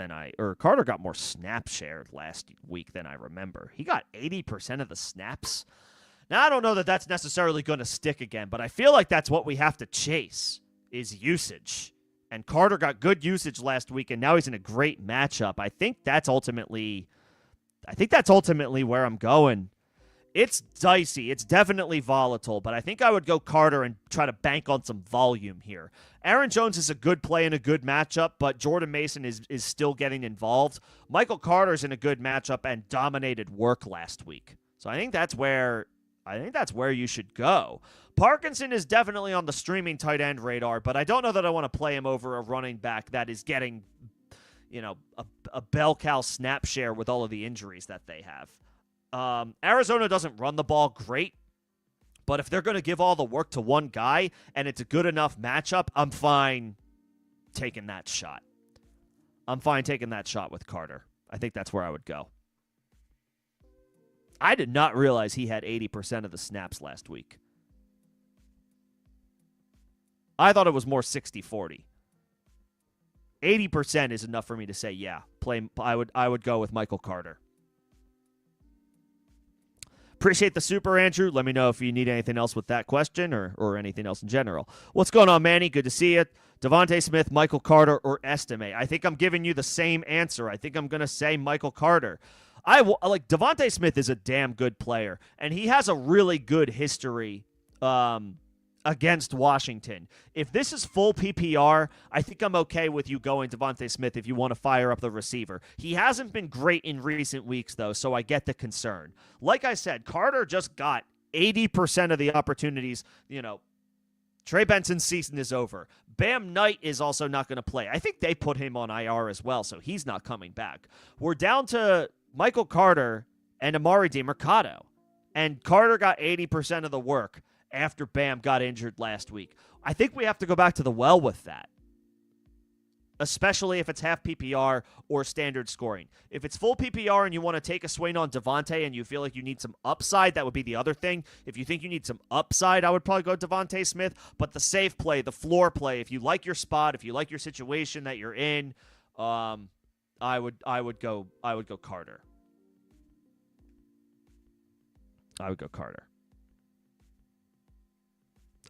Carter got more snap shared last week than I remember. He got 80% of the snaps. Now, I don't know that that's necessarily going to stick again, but I feel like that's what we have to chase is usage. And Carter got good usage last week, and now he's in a great matchup. I think that's ultimately where I'm going. It's dicey. It's definitely volatile, but I think I would go Carter and try to bank on some volume here. Aaron Jones is a good play in a good matchup, but Jordan Mason is still getting involved. Michael Carter's in a good matchup and dominated work last week. So I think that's where you should go. Parkinson is definitely on the streaming tight end radar, but I don't know that I want to play him over a running back that is getting, a bell cow snap share with all of the injuries that they have. Arizona doesn't run the ball great, but if they're going to give all the work to one guy and it's a good enough matchup, I'm fine taking that shot. I'm fine taking that shot with Carter. I think that's where I would go. I did not realize he had 80% of the snaps last week. I thought it was more 60-40. 80% is enough for me to say, yeah, I would go with Michael Carter. Appreciate the super, Andrew. Let me know if you need anything else with that question or anything else in general. What's going on, Manny? Good to see you. Devontae Smith, Michael Carter, or Estime? I think I'm giving you the same answer. I think I'm going to say Michael Carter. Devontae Smith is a damn good player, and he has a really good history against Washington. If this is full PPR, I think I'm okay with you going Devontae Smith if you want to fire up the receiver. He hasn't been great in recent weeks, though, so I get the concern. Like I said, Carter just got 80% of the opportunities. Trey Benson's season is over. Bam Knight is also not going to play. I think they put him on IR as well, so he's not coming back. We're down to Michael Carter and Amari DiMercato, and Carter got 80% of the work after Bam got injured last week. I think we have to go back to the well with that, especially if it's half PPR or standard scoring. If it's full PPR and you want to take a swing on Devontae and you feel like you need some upside, that would be the other thing. If you think you need some upside, I would probably go Devontae Smith. But the safe play, the floor play, if you like your spot, if you like your situation that you're in, I would go Carter. I would go Carter.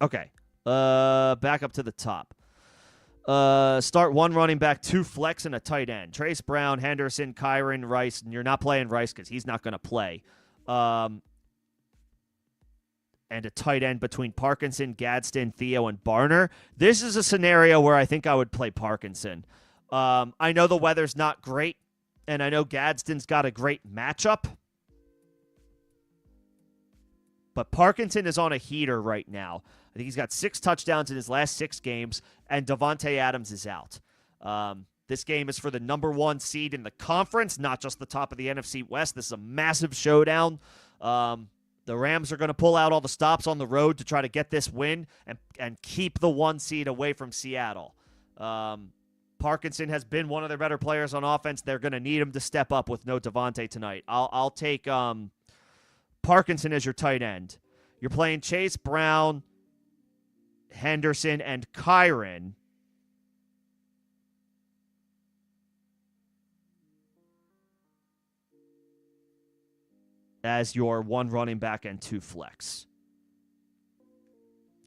Okay. Back up to the top. Start one running back, 2 flex, and a tight end. Trace Brown, Henderson, Kyron, Rice. And you're not playing Rice because he's not going to play. And a tight end between Parkinson, Gadsden, Theo, and Barner. This is a scenario where I think I would play Parkinson. I know the weather's not great, and I know Gadsden's got a great matchup. But Parkinson is on a heater right now. I think he's got 6 touchdowns in his last 6 games, and Davante Adams is out. This game is for the number 1 seed in the conference, not just the top of the NFC West. This is a massive showdown. The Rams are going to pull out all the stops on the road to try to get this win and keep the 1 seed away from Seattle. Parkinson has been one of their better players on offense. They're going to need him to step up with no Davante tonight. I'll take Parkinson as your tight end. You're playing Chase Brown, Henderson, and Kyron. as your 1 running back and 2 flex.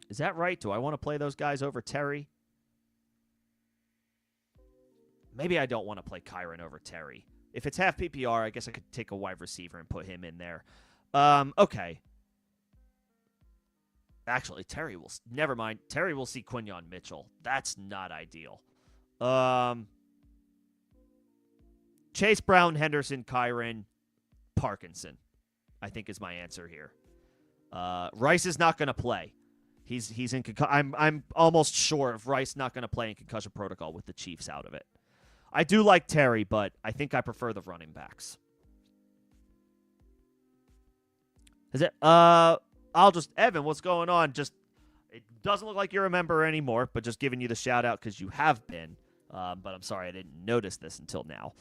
Is that right? Do I want to play those guys over Terry? Maybe I don't want to play Kyren over Terry. If it's half PPR, I guess I could take a wide receiver and put him in there. Okay. Actually, Terry will... Never mind. Terry will see Quinyon Mitchell. That's not ideal. Chase Brown, Henderson, Kyren, Parkinson, I think is my answer here. Rice is not going to play. He's in... I'm almost sure of Rice not going to play in concussion protocol with the Chiefs out of it. I do like Terry, but I think I prefer the running backs. Is it? I'll just... Evan, what's going on? Just... It doesn't look like you're a member anymore, but just giving you the shout-out because you have been. But I'm sorry I didn't notice this until now.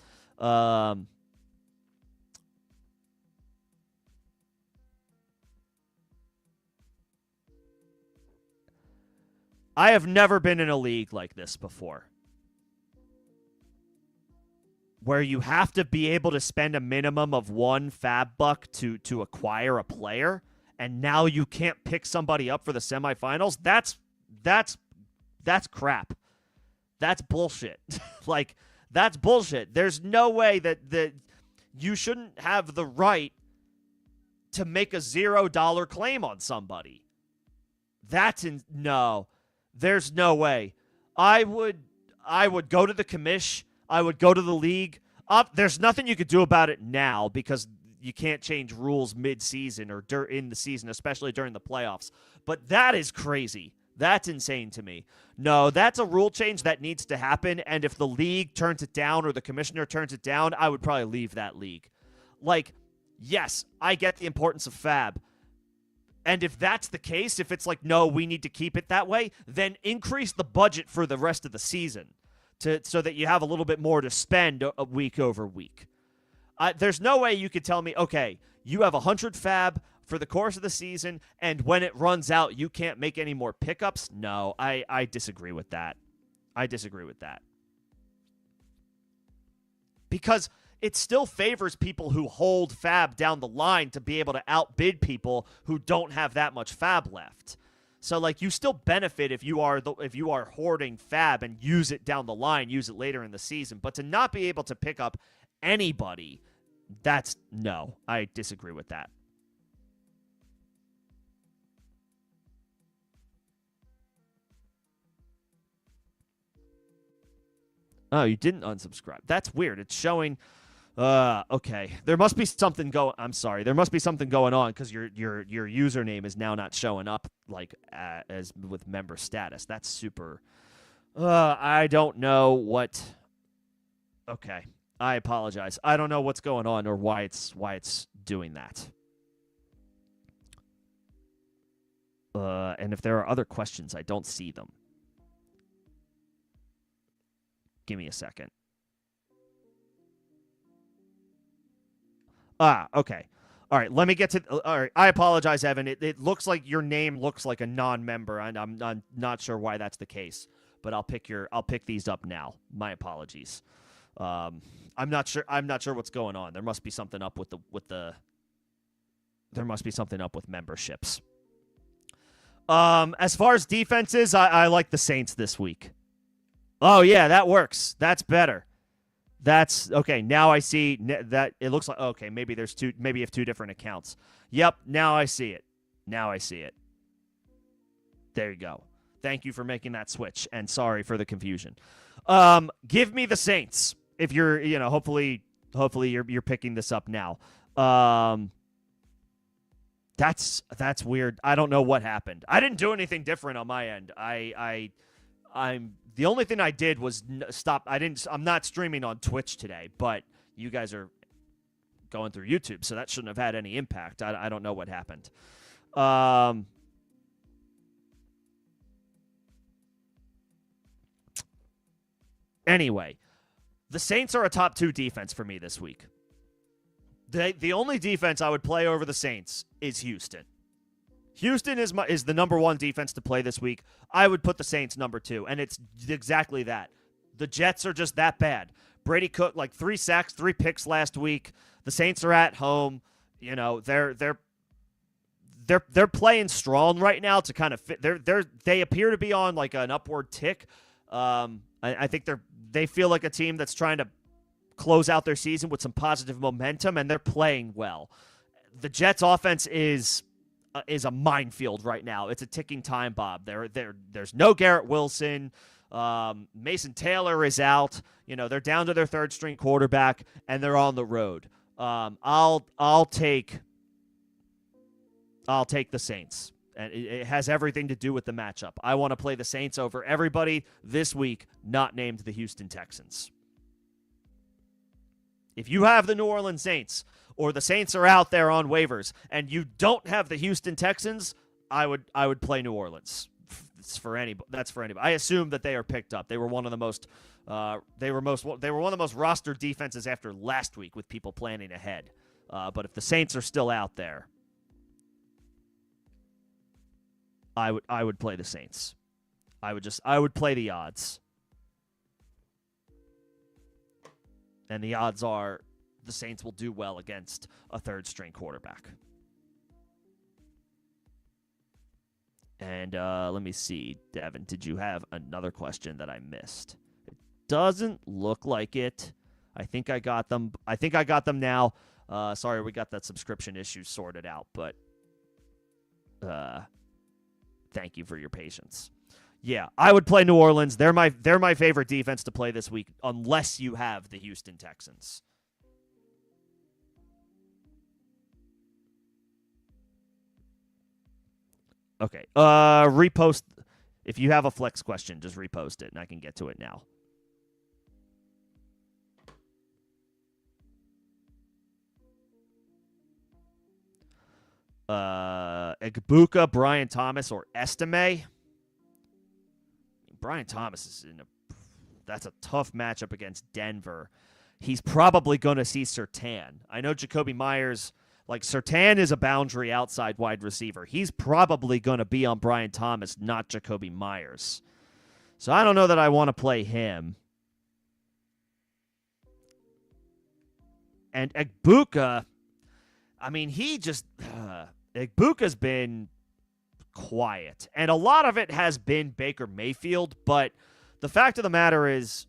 I have never been in a league like this before, where you have to be able to spend a minimum of 1 fab buck to acquire a player, and now you can't pick somebody up for the semifinals. That's crap. That's bullshit. Like, that's bullshit. There's no way that you shouldn't have the right to make a $0 claim on somebody. No. There's no way. I would go to the commish. I would go to the league. There's nothing you could do about it now because you can't change rules mid-season or in the season, especially during the playoffs. But that is crazy. That's insane to me. No, that's a rule change that needs to happen, and if the league turns it down or the commissioner turns it down, I would probably leave that league. Like, yes, I get the importance of fab. And if that's the case, if it's like, no, we need to keep it that way, then increase the budget for the rest of the season so that you have a little bit more to spend a week over week. There's no way you could tell me, okay, you have 100 fab for the course of the season, and when it runs out, you can't make any more pickups? No, I disagree with that. I disagree with that. Because it still favors people who hold fab down the line to be able to outbid people who don't have that much fab left. So, like, you still benefit if you are hoarding fab and use it down the line, use it later in the season. But to not be able to pick up anybody, no, I disagree with that. Oh, you didn't unsubscribe. That's weird. It's showing... okay. There must be something I'm sorry. There must be something going on because your username is now not showing up like as with member status. That's super... I don't know what... Okay. I apologize. I don't know what's going on or why it's doing that. And if there are other questions, I don't see them. Give me a second. Okay. All right, let me get to... All right, I apologize, Evan. It looks like your name looks like a non-member, and I'm not sure why that's the case. But I'll pick these up now. My apologies. I'm not sure what's going on. There must be something up with there must be something up with memberships. As far as defenses, I like the Saints this week. Oh yeah, that works. That's better. That's okay. Now I see that it looks like okay. Maybe you have 2 different accounts. Yep. Now I see it. There you go. Thank you for making that switch, and sorry for the confusion. Give me the Saints if you're hopefully you're picking this up now. That's weird. I don't know what happened. I didn't do anything different on my end. I'm the only thing I did was stop. I'm not streaming on Twitch today, but you guys are going through YouTube, so that shouldn't have had any impact. I don't know what happened. Anyway, the Saints are a top 2 defense for me this week. The only defense I would play over the Saints is Houston. Houston is the number 1 defense to play this week. I would put the Saints number 2, and it's exactly that. The Jets are just that bad. Brady Cook, 3 sacks, 3 picks last week. The Saints are at home. they're playing strong right now to kind of fit. They appear to be on like an upward tick. I think they feel like a team that's trying to close out their season with some positive momentum, and they're playing well. The Jets' offense is a minefield right now. It's a ticking time bomb. There's no Garrett Wilson. Mason Taylor is out. They're down to their third string quarterback, and they're on the road. I'll take the Saints, and it has everything to do with the matchup. I want to play the Saints over everybody this week, not named the Houston Texans. If you have the New Orleans Saints, or the Saints are out there on waivers, and you don't have the Houston Texans, I would play New Orleans. That's for anybody. I assume that they are picked up. They were one of the most one of the most rostered defenses after last week with people planning ahead. But if the Saints are still out there, I would play the Saints. I would play the odds. And the odds are the Saints will do well against a third-string quarterback. And let me see, Devin, did you have another question that I missed? It doesn't look like it. I think I got them. Now. Sorry, we got that subscription issue sorted out, but thank you for your patience. Yeah, I would play New Orleans. They're my favorite defense to play this week, unless you have the Houston Texans. Okay. Repost. If you have a flex question, just repost it, and I can get to it now. Egbuka, Brian Thomas, or Estime. Brian Thomas is that's a tough matchup against Denver. He's probably going to see Surtain. I know Jacoby Myers, Surtain is a boundary outside wide receiver. He's probably going to be on Brian Thomas, not Jacoby Myers. So I don't know that I want to play him. And Egbuka, Egbuka's been quiet. And a lot of it has been Baker Mayfield, but the fact of the matter is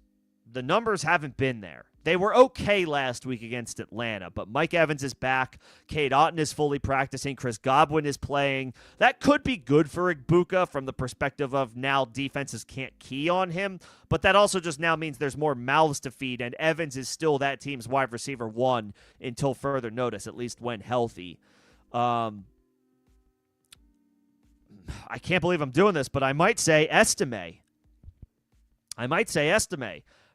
the numbers haven't been there. They were okay last week against Atlanta, but Mike Evans is back. Cade Otton is fully practicing. Chris Godwin is playing. That could be good for Egbuka from the perspective of now defenses can't key on him, but that also just now means there's more mouths to feed, and Evans is still that team's wide receiver one until further notice, at least when healthy. I can't believe I'm doing this, but I might say Estime.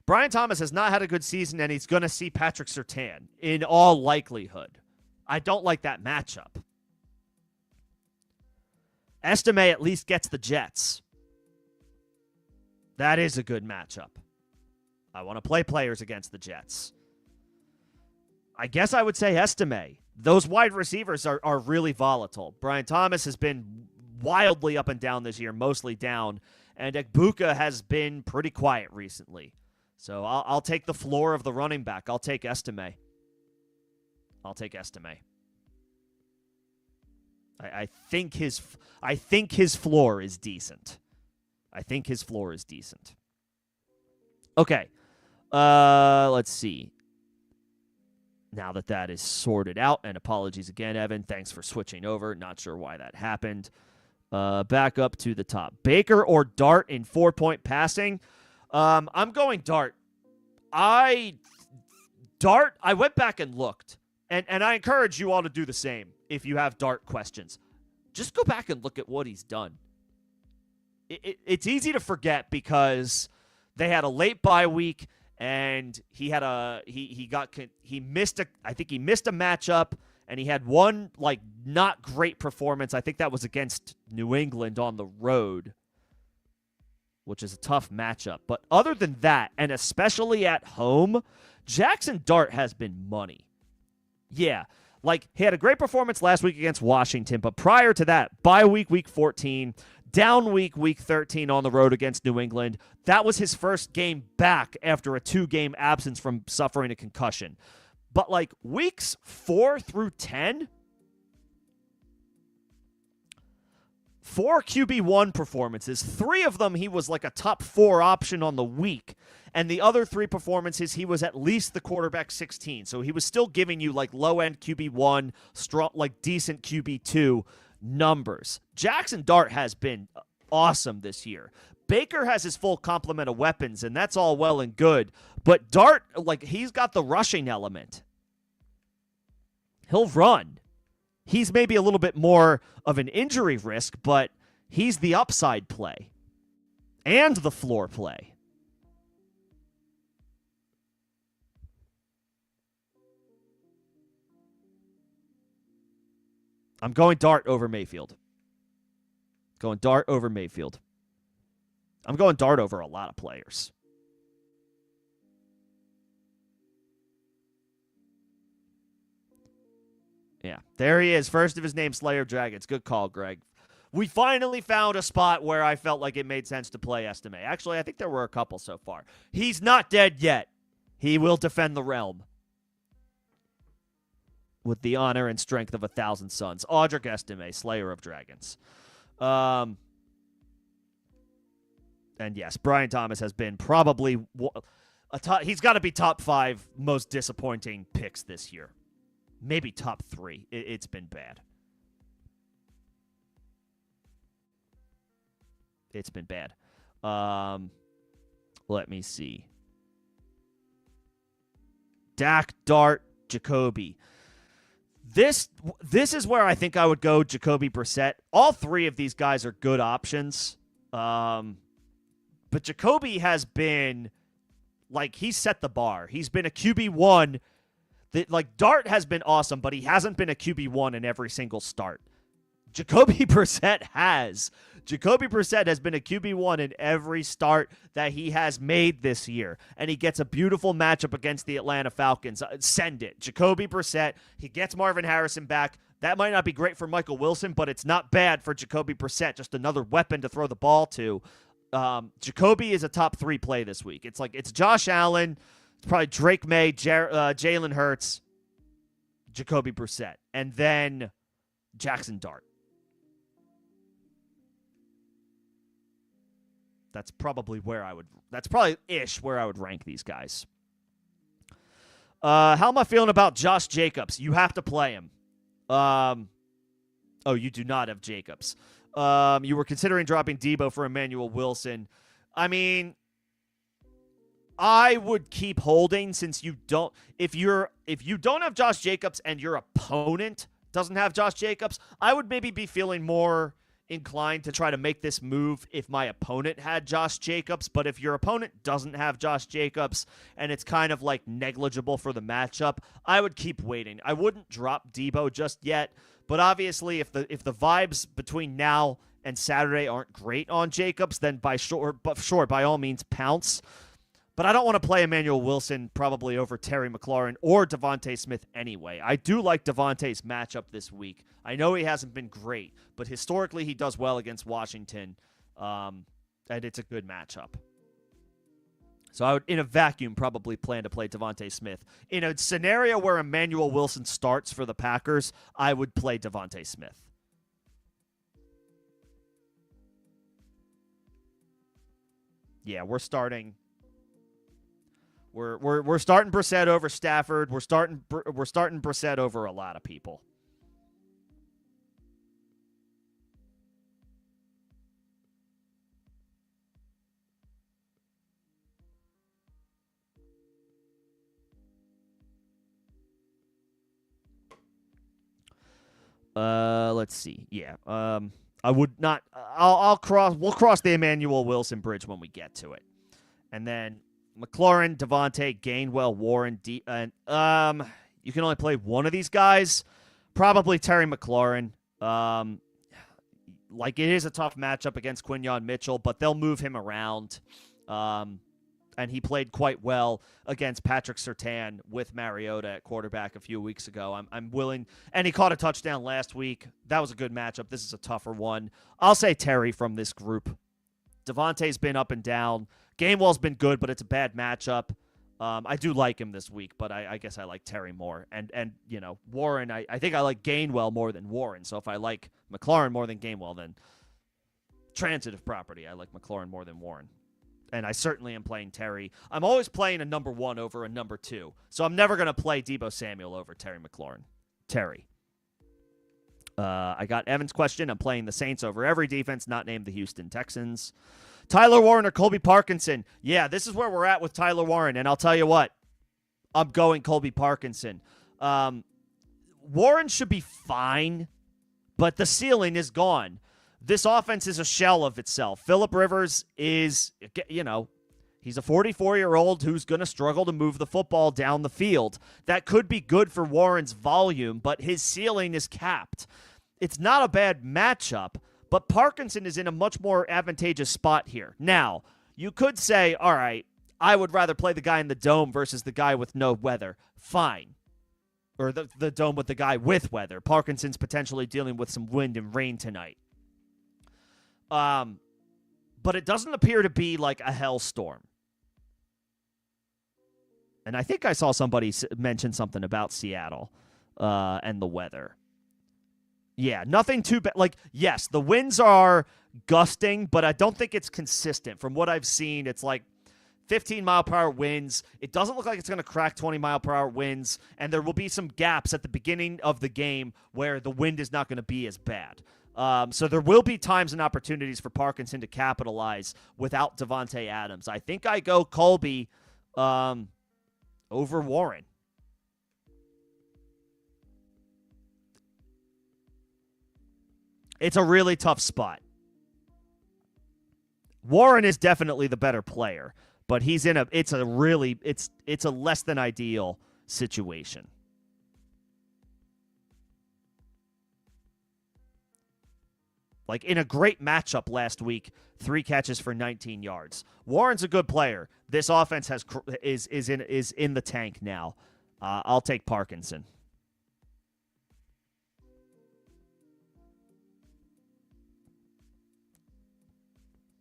Brian Thomas has not had a good season, and he's going to see Patrick Surtain in all likelihood. I don't like that matchup. Estime at least gets the Jets. That is a good matchup. I want to play players against the Jets. I guess I would say Estime. Those wide receivers are really volatile. Brian Thomas has been wildly up and down this year, mostly down, and Egbuka has been pretty quiet recently. So I'll take the floor of the running back. I'll take Estime. I think his floor is decent. Okay. Let's see. Now that is sorted out, and apologies again, Evan. Thanks for switching over. Not sure why that happened. Back up to the top. Baker or Dart in 4-point passing? I'm going Dart. I went back and looked, and I encourage you all to do the same if you have Dart questions. Just go back and look at what he's done. It's easy to forget because they had a late bye week, and he missed a matchup, and he had one not great performance. I think that was against New England on the road, which is a tough matchup. But other than that, and especially at home, Jackson Dart has been money. Yeah, he had a great performance last week against Washington, but prior to that, bye week 14, down week 13 on the road against New England. That was his first game back after a 2-game absence from suffering a concussion. But like weeks 4 through 10, 4 QB1 performances. 3 of them he was like a top 4 option on the week. And the other 3 performances, he was at least the quarterback 16. So he was still giving you like low-end QB1, strong, like decent QB2 numbers. Jackson Dart has been awesome this year. Baker has his full complement of weapons, and that's all well and good. But Dart, like, he's got the rushing element. He'll run. He's maybe a little bit more of an injury risk, but he's the upside play and the floor play. I'm going Dart over Mayfield. Going Dart over Mayfield. I'm going Dart over a lot of players. Yeah, there he is. First of his name, Slayer of Dragons. Good call, Greg. We finally found a spot where I felt like it made sense to play Estime. Actually, I think there were a couple so far. He's not dead yet. He will defend the realm with the honor and strength of 1,000 sons. Audric Estime, Slayer of Dragons. And yes, Brian Thomas has been probably he's got to be top 5 most disappointing picks this year. Maybe top 3. It's been bad. It's been bad. Let me see. Dak, Dart, Jacoby. This is where I think I would go Jacoby Brissett. All 3 of these guys are good options. But Jacoby has been, like, he's set the bar. He's been a QB1. Like, Dart has been awesome, but he hasn't been a QB1 in every single start. Jacoby Brissett has. Jacoby Brissett has been a QB1 in every start that he has made this year. And he gets a beautiful matchup against the Atlanta Falcons. Send it. Jacoby Brissett. He gets Marvin Harrison back. That might not be great for Michael Wilson, but it's not bad for Jacoby Brissett. Just another weapon to throw the ball to. Jacoby is a top 3 play this week. It's Josh Allen. It's probably Drake May, Jalen Hurts, Jacoby Brissett, and then Jackson Dart. That's probably where I would rank these guys. How am I feeling about Josh Jacobs? You have to play him. You do not have Jacobs. You were considering dropping Debo for Emmanuel Wilson. I mean, I would keep holding since you don't. If you don't have Josh Jacobs and your opponent doesn't have Josh Jacobs, I would maybe be feeling more inclined to try to make this move if my opponent had Josh Jacobs. But if your opponent doesn't have Josh Jacobs and it's kind of like negligible for the matchup, I would keep waiting. I wouldn't drop Debo just yet. But obviously, if the vibes between now and Saturday aren't great on Jacobs, then by all means pounce. But I don't want to play Emmanuel Wilson probably over Terry McLaurin or Devontae Smith anyway. I do like Devontae's matchup this week. I know he hasn't been great, but historically he does well against Washington, and it's a good matchup. So I would, in a vacuum, probably plan to play Devontae Smith. In a scenario where Emmanuel Wilson starts for the Packers, I would play Devontae Smith. Yeah, we're starting Brissett over Stafford. We're starting Brissett over a lot of people. Let's see. Yeah. I would not. We'll cross the Emmanuel Wilson bridge when we get to it, and then McLaurin, Devontae, Gainwell, Warren, and you can only play one of these guys. Probably Terry McLaurin. Like, it is a tough matchup against Quinyon Mitchell, but they'll move him around. And he played quite well against Patrick Surtain with Mariota at quarterback a few weeks ago. I'm willing, and he caught a touchdown last week. That was a good matchup. This is a tougher one. I'll say Terry from this group. Devontae's been up and down. Gainwell's been good, but it's a bad matchup. I do like him this week, but I guess I like Terry more. And Warren, I think I like Gainwell more than Warren. So if I like McLaurin more than Gainwell, then transitive property, I like McLaurin more than Warren. And I certainly am playing Terry. I'm always playing a number 1 over a number 2. So I'm never going to play Deebo Samuel over Terry McLaurin. Terry. I got Evan's question. I'm playing the Saints over every defense not named the Houston Texans. Tyler Warren or Colby Parkinson? Yeah, this is where we're at with Tyler Warren, and I'll tell you what. I'm going Colby Parkinson. Warren should be fine, but the ceiling is gone. This offense is a shell of itself. Phillip Rivers is, he's a 44-year-old who's going to struggle to move the football down the field. That could be good for Warren's volume, but his ceiling is capped. It's not a bad matchup, but Parkinson is in a much more advantageous spot here. Now, you could say, all right, I would rather play the guy in the dome versus the guy with no weather. Fine. Or the dome with the guy with weather. Parkinson's potentially dealing with some wind and rain tonight. But it doesn't appear to be like a hellstorm. And I think I saw somebody mention something about Seattle and the weather. Yeah, nothing too bad. Like, yes, the winds are gusting, but I don't think it's consistent. From what I've seen, it's like 15-mile-per-hour winds. It doesn't look like it's going to crack 20-mile-per-hour winds, and there will be some gaps at the beginning of the game where the wind is not going to be as bad. So there will be times and opportunities for Parkinson to capitalize without Devontae Adams. I think I go Colby over Warren. It's a really tough spot. Warren is definitely the better player, but it's a less than ideal situation. Like in a great matchup last week, 3 catches for 19 yards. Warren's a good player. This offense is in the tank now. I'll take Parkinson.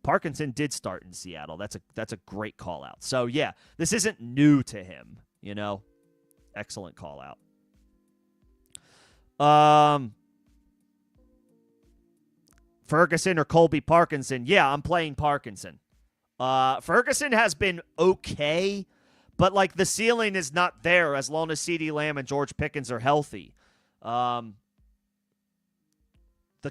Parkinson did start in Seattle. That's a great call out. So yeah, this isn't new to him, Excellent call out. Ferguson or Colby Parkinson? Yeah, I'm playing Parkinson. Ferguson has been okay, but like the ceiling is not there as long as CeeDee Lamb and George Pickens are healthy. The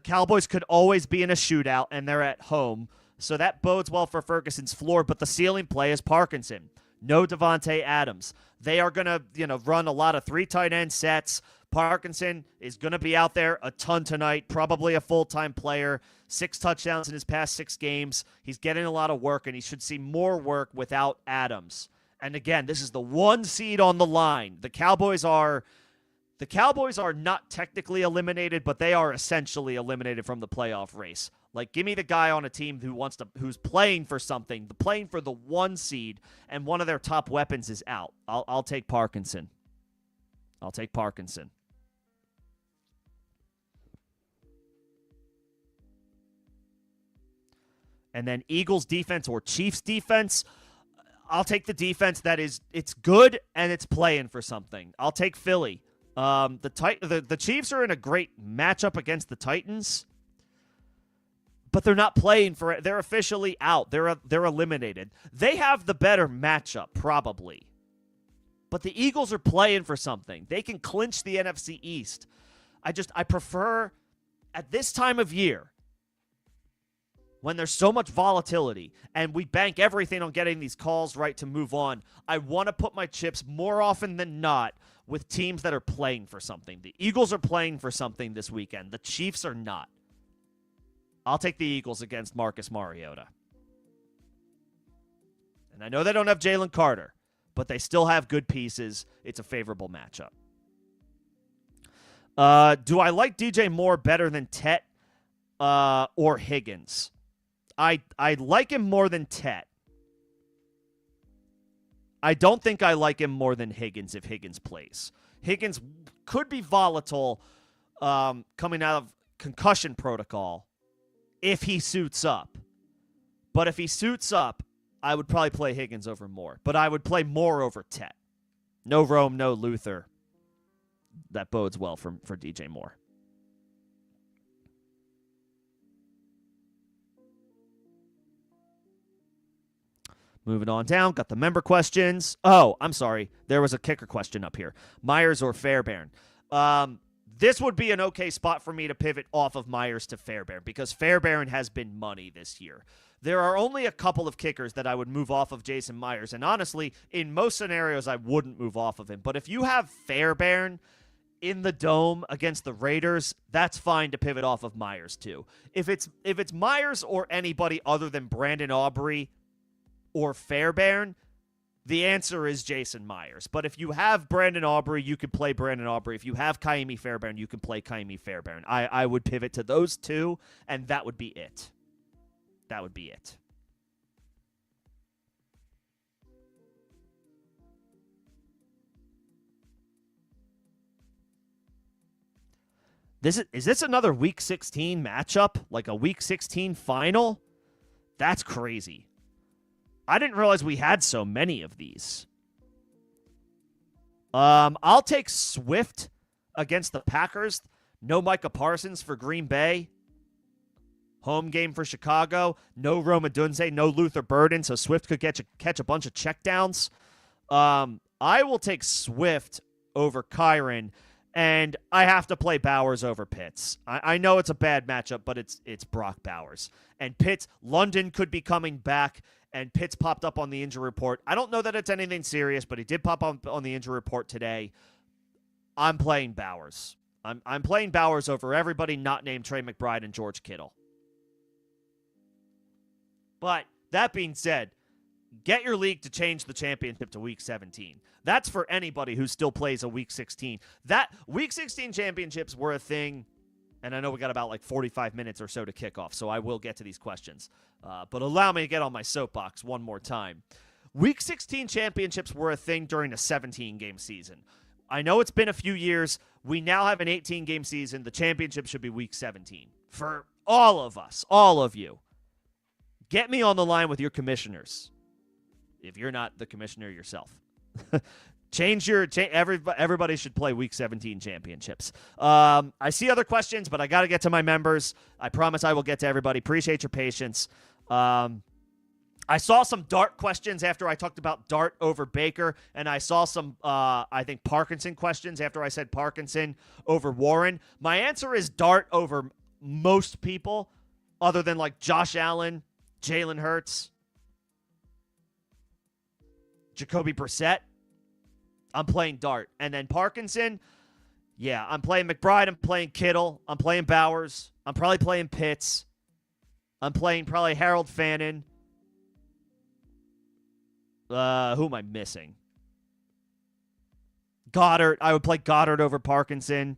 Cowboys could always be in a shootout, and they're at home. So that bodes well for Ferguson's floor, but the ceiling play is Parkinson. No Devontae Adams. They are going to, run a lot of 3 tight end sets. Parkinson is going to be out there a ton tonight, probably a full-time player. 6 touchdowns in his past 6 games. He's getting a lot of work, and he should see more work without Adams. And again, this is the 1 seed on the line. The Cowboys are not technically eliminated, but they are essentially eliminated from the playoff race. Like, give me the guy on a team who's playing for something, playing for the 1 seed, and one of their top weapons is out. I'll take Parkinson. I'll take Parkinson. And then Eagles defense or Chiefs defense, I'll take the defense it's good and it's playing for something. I'll take Philly. The Chiefs are in a great matchup against the Titans, but they're not playing for it. They're officially out. They're eliminated. They have the better matchup, probably. But the Eagles are playing for something. They can clinch the NFC East. I prefer, at this time of year, when there's so much volatility and we bank everything on getting these calls right to move on, I want to put my chips more often than not with teams that are playing for something. The Eagles are playing for something this weekend. The Chiefs are not. I'll take the Eagles against Marcus Mariota. And I know they don't have Jalen Carter, but they still have good pieces. It's a favorable matchup. Do I like DJ Moore better than Tet or Higgins? I like him more than Tet. I don't think I like him more than Higgins if Higgins plays. Higgins could be volatile coming out of concussion protocol if he suits up. But if he suits up, I would probably play Higgins over Moore, but I would play Moore over Tet. No Rome, no Luther. That bodes well for DJ Moore. Moving on down, got the member questions. Oh, I'm sorry. There was a kicker question up here. Myers or Fairbairn? This would be an okay spot for me to pivot off of Myers to Fairbairn because Fairbairn has been money this year. There are only a couple of kickers that I would move off of Jason Myers, and honestly, in most scenarios, I wouldn't move off of him. But if you have Fairbairn in the Dome against the Raiders, that's fine to pivot off of Myers too. If it's Myers or anybody other than Brandon Aubrey or Fairbairn, the answer is Jason Myers. But if you have Brandon Aubrey, you can play Brandon Aubrey. If you have Kaimi Fairbairn, you can play Kaimi Fairbairn. I would pivot to those two, and that would be it. That would be it. Is this another Week 16 matchup? Like a Week 16 final? That's crazy. I didn't realize we had so many of these. I'll take Swift against the Packers. No Micah Parsons for Green Bay. Home game for Chicago. No Rome Odunze. No Luther Burden, so Swift could catch a bunch of checkdowns. I will take Swift over Kyron, and I have to play Bowers over Pitts. I know it's a bad matchup, but it's Brock Bowers. And Pitts, London could be coming back, and Pitts popped up on the injury report. I don't know that it's anything serious, but he did pop up on the injury report today. I'm playing Bowers. I'm playing Bowers over everybody not named Trey McBride and George Kittle. But that being said, get your league to change the championship to Week 17. That's for anybody who still plays a Week 16. That Week 16 championships were a thing, and I know we got about like 45 minutes or so to kick off, so I will get to these questions. But allow me to get on my soapbox one more time. Week 16 championships were a thing during a 17-game season. I know it's been a few years. We now have an 18-game season. The championship should be Week 17. For all of us, all of you. Get me on the line with your commissioners, if you're not the commissioner yourself. Everybody should play Week 17 championships. I see other questions, but I got to get to my members. I promise I will get to everybody. Appreciate your patience. I saw some Dart questions after I talked about Dart over Baker, and I saw some, I think, Parkinson questions after I said Parkinson over Warren. My answer is Dart over most people, other than like Josh Allen, Jalen Hurts, Jacoby Brissett. I'm playing Dart. And then Parkinson, yeah, I'm playing McBride. I'm playing Kittle. I'm playing Bowers. I'm probably playing Pitts. I'm playing probably Harold Fannin. Who am I missing? Goddard. I would play Goddard over Parkinson.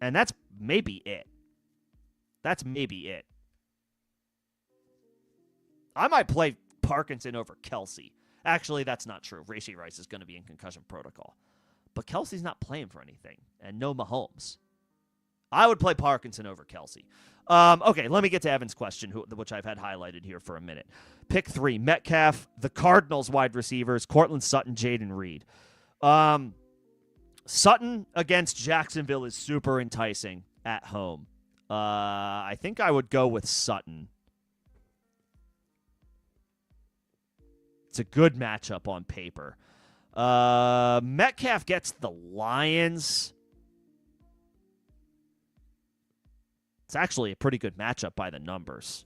And that's maybe it. That's maybe it. I might play Parkinson over Kelsey. Actually, that's not true. Rashee Rice is going to be in concussion protocol. But Kelsey's not playing for anything. And no Mahomes. I would play Parkinson over Kelsey. Okay, let me get to Evan's question, which I've had highlighted here for a minute. Pick 3, Metcalf, the Cardinals wide receivers, Cortland Sutton, Jaden Reed. Sutton against Jacksonville is super enticing at home. I think I would go with Sutton. It's a good matchup on paper. Metcalf gets the Lions. It's actually a pretty good matchup by the numbers.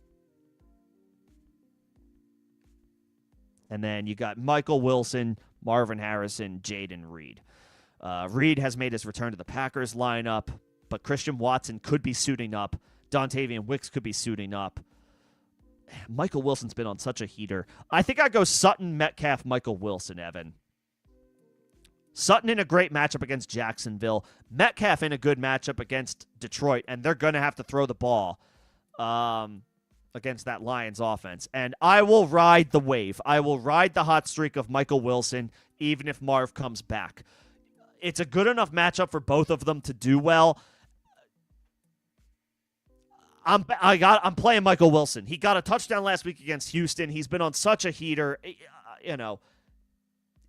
And then you got Michael Wilson, Marvin Harrison, Jaden Reed. Reed has made his return to the Packers lineup, but Christian Watson could be suiting up. Dontavian Wicks could be suiting up. Michael Wilson's been on such a heater. I think I'd go Sutton, Metcalf, Michael Wilson, Evan. Sutton in a great matchup against Jacksonville. Metcalf in a good matchup against Detroit, and they're going to have to throw the ball against that Lions offense. And I will ride the wave. I will ride the hot streak of Michael Wilson, even if Marv comes back. It's a good enough matchup for both of them to do well. I'm playing Michael Wilson. He got a touchdown last week against Houston. He's been on such a heater. You know,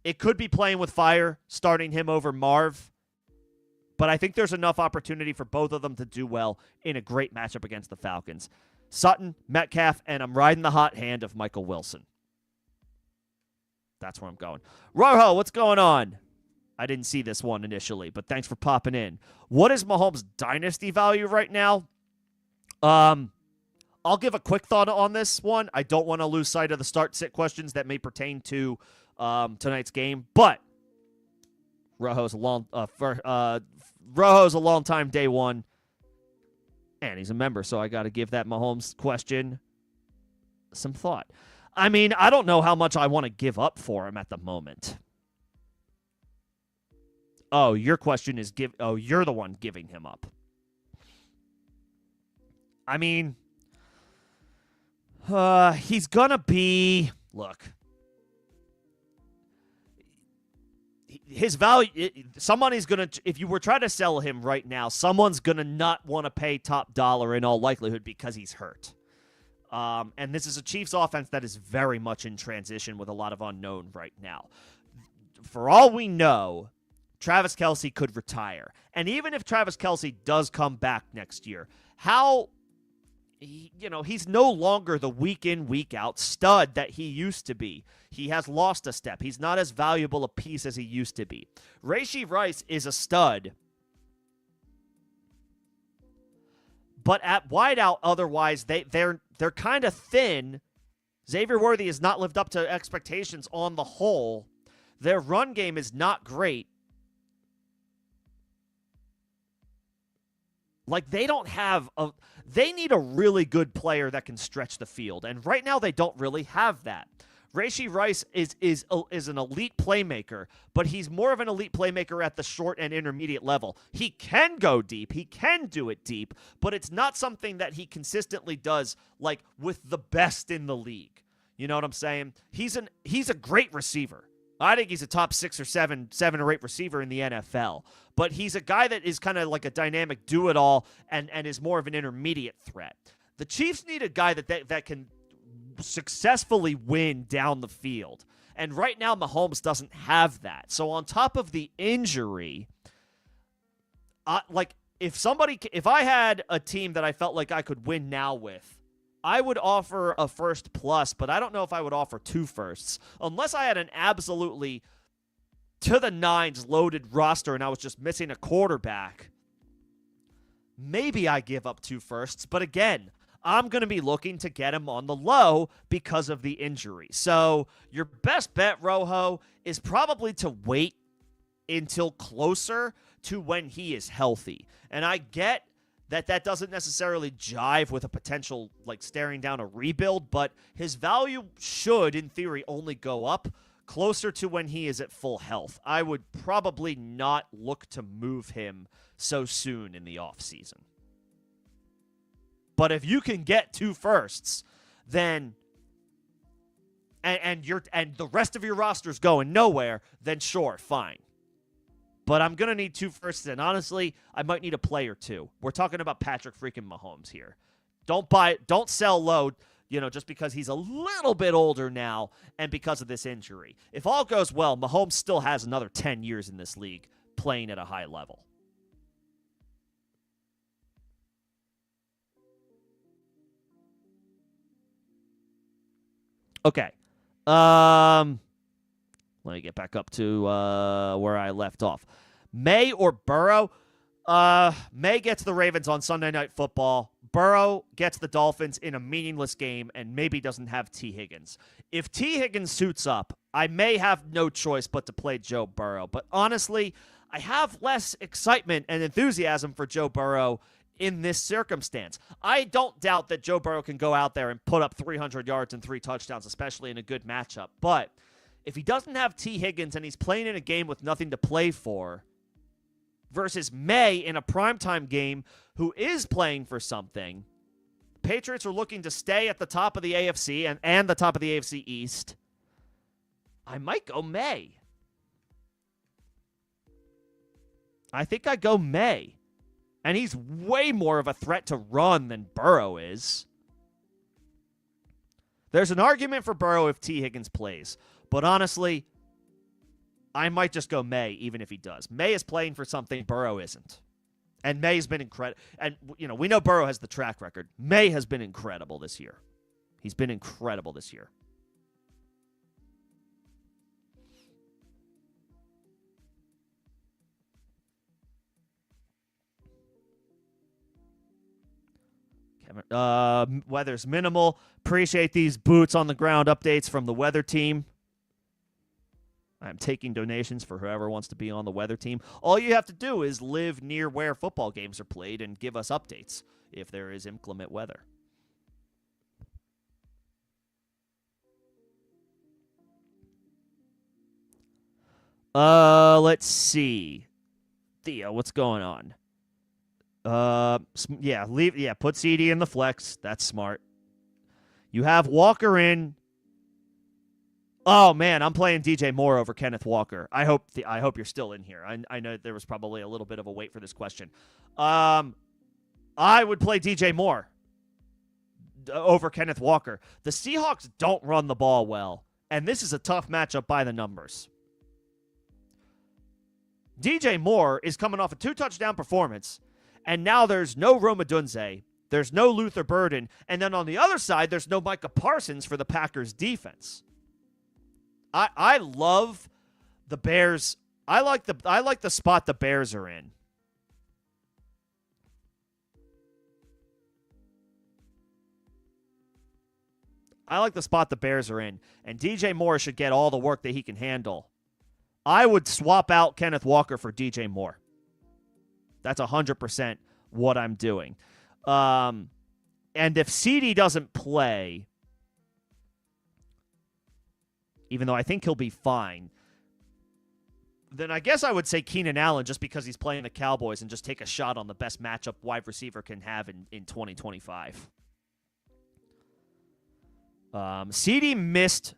it could be playing with fire, starting him over Marv. But I think there's enough opportunity for both of them to do well in a great matchup against the Falcons. Sutton, Metcalf, and I'm riding the hot hand of Michael Wilson. That's where I'm going. Rojo, what's going on? I didn't see this one initially, but thanks for popping in. What is Mahomes' dynasty value right now? I'll give a quick thought on this one. I don't want to lose sight of the start-sit questions that may pertain to tonight's game, but Rojo's a long time day one, and he's a member, so I got to give that Mahomes question some thought. I mean, I don't know how much I want to give up for him at the moment. Oh, your question is you're the one giving him up. I mean, he's going to be, look, his value, somebody's going to, if you were trying to sell him right now, someone's going to not want to pay top dollar in all likelihood because he's hurt. And this is a Chiefs offense that is very much in transition with a lot of unknown right now. For all we know, Travis Kelce could retire. And even if Travis Kelce does come back next year, he's no longer the week in, week out stud that he used to be. He has lost a step. He's not as valuable a piece as he used to be. Rashee Rice is a stud. But at wideout, otherwise, they're kind of thin. Xavier Worthy has not lived up to expectations on the whole. Their run game is not great. Like, they need a really good player that can stretch the field. And right now, they don't really have that. Rashee Rice is an elite playmaker, but he's more of an elite playmaker at the short and intermediate level. He can go deep. He can do it deep, but it's not something that he consistently does, like, with the best in the league. You know what I'm saying? He's a great receiver. I think he's a top 6 or 7 or 8 receiver in the NFL. But he's a guy that is kind of like a dynamic do-it-all and is more of an intermediate threat. The Chiefs need a guy that can successfully win down the field. And right now, Mahomes doesn't have that. So on top of the injury, if I had a team that I felt like I could win now with, I would offer a first plus, but I don't know if I would offer 2 firsts. Unless I had an absolutely to the nines loaded roster and I was just missing a quarterback, maybe I give up 2 firsts. But again, I'm going to be looking to get him on the low because of the injury. So your best bet, Rojo, is probably to wait until closer to when he is healthy. And I get that doesn't necessarily jive with a potential, like, staring down a rebuild, but his value should, in theory, only go up closer to when he is at full health. I would probably not look to move him so soon in the offseason. But if you can get 2 firsts, then and the rest of your roster's going nowhere, then sure, fine. But I'm going to need 2 firsts, and honestly, I might need a play or 2. We're talking about Patrick freaking Mahomes here. Don't sell low, just because he's a little bit older now and because of this injury. If all goes well, Mahomes still has another 10 years in this league playing at a high level. Okay. Let me get back up to where I left off. May or Burrow? May gets the Ravens on Sunday Night Football. Burrow gets the Dolphins in a meaningless game and maybe doesn't have T. Higgins. If T. Higgins suits up, I may have no choice but to play Joe Burrow. But honestly, I have less excitement and enthusiasm for Joe Burrow in this circumstance. I don't doubt that Joe Burrow can go out there and put up 300 yards and 3 touchdowns, especially in a good matchup. But if he doesn't have T. Higgins and he's playing in a game with nothing to play for versus May in a primetime game who is playing for something, Patriots are looking to stay at the top of the AFC and the top of the AFC East. I might go May. I think I go May. And he's way more of a threat to run than Burrow is. There's an argument for Burrow if T. Higgins plays. But honestly, I might just go May, even if he does. May is playing for something Burrow isn't. And May's been incredible. And, we know Burrow has the track record. May has been incredible this year. He's been incredible this year. Weather's minimal. Appreciate these boots on the ground updates from the weather team. I'm taking donations for whoever wants to be on the weather team. All you have to do is live near where football games are played and give us updates if there is inclement weather. Let's see. Theo, what's going on? Put CD in the flex. That's smart. You have Walker in. Oh man, I'm playing DJ Moore over Kenneth Walker. I hope you're still in here. I know there was probably a little bit of a wait for this question. I would play DJ Moore over Kenneth Walker. The Seahawks don't run the ball well, and this is a tough matchup by the numbers. DJ Moore is coming off a 2-touchdown performance, and now there's no Rome Odunze, there's no Luther Burden, and then on the other side, there's no Micah Parsons for the Packers defense. I love the Bears. I like the spot the Bears are in. I like the spot the Bears are in, and DJ Moore should get all the work that he can handle. I would swap out Kenneth Walker for DJ Moore. That's 100% what I'm doing. And if CD doesn't play, even though I think he'll be fine, then I guess I would say Keenan Allen just because he's playing the Cowboys and just take a shot on the best matchup wide receiver can have in 2025. CD missed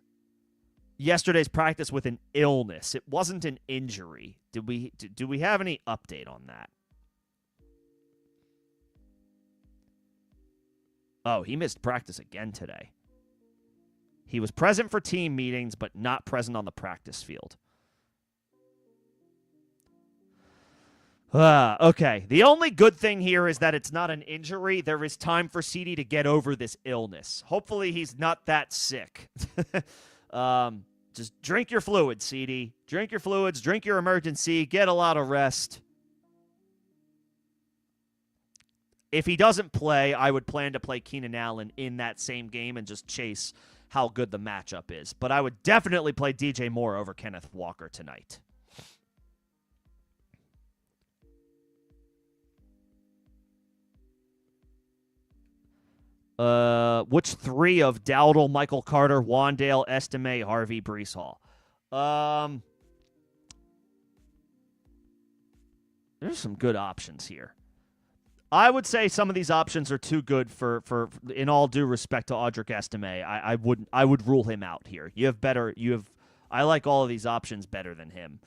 yesterday's practice with an illness. It wasn't an injury. Do we have any update on that? Oh, he missed practice again today. He was present for team meetings, but not present on the practice field. Okay. The only good thing here is that it's not an injury. There is time for CD to get over this illness. Hopefully he's not that sick. Just drink your fluids, CD. Drink your fluids. Drink your emergency. Get a lot of rest. If he doesn't play, I would plan to play Keenan Allen in that same game and just chase how good the matchup is. But I would definitely play DJ Moore over Kenneth Walker tonight. Which three of Dowdle, Michael Carter, Wandale, Estime, Harvey, Breece Hall? There's some good options here. I would say some of these options are too good for in all due respect to Audric Estime. I would rule him out here. I like all of these options better than him.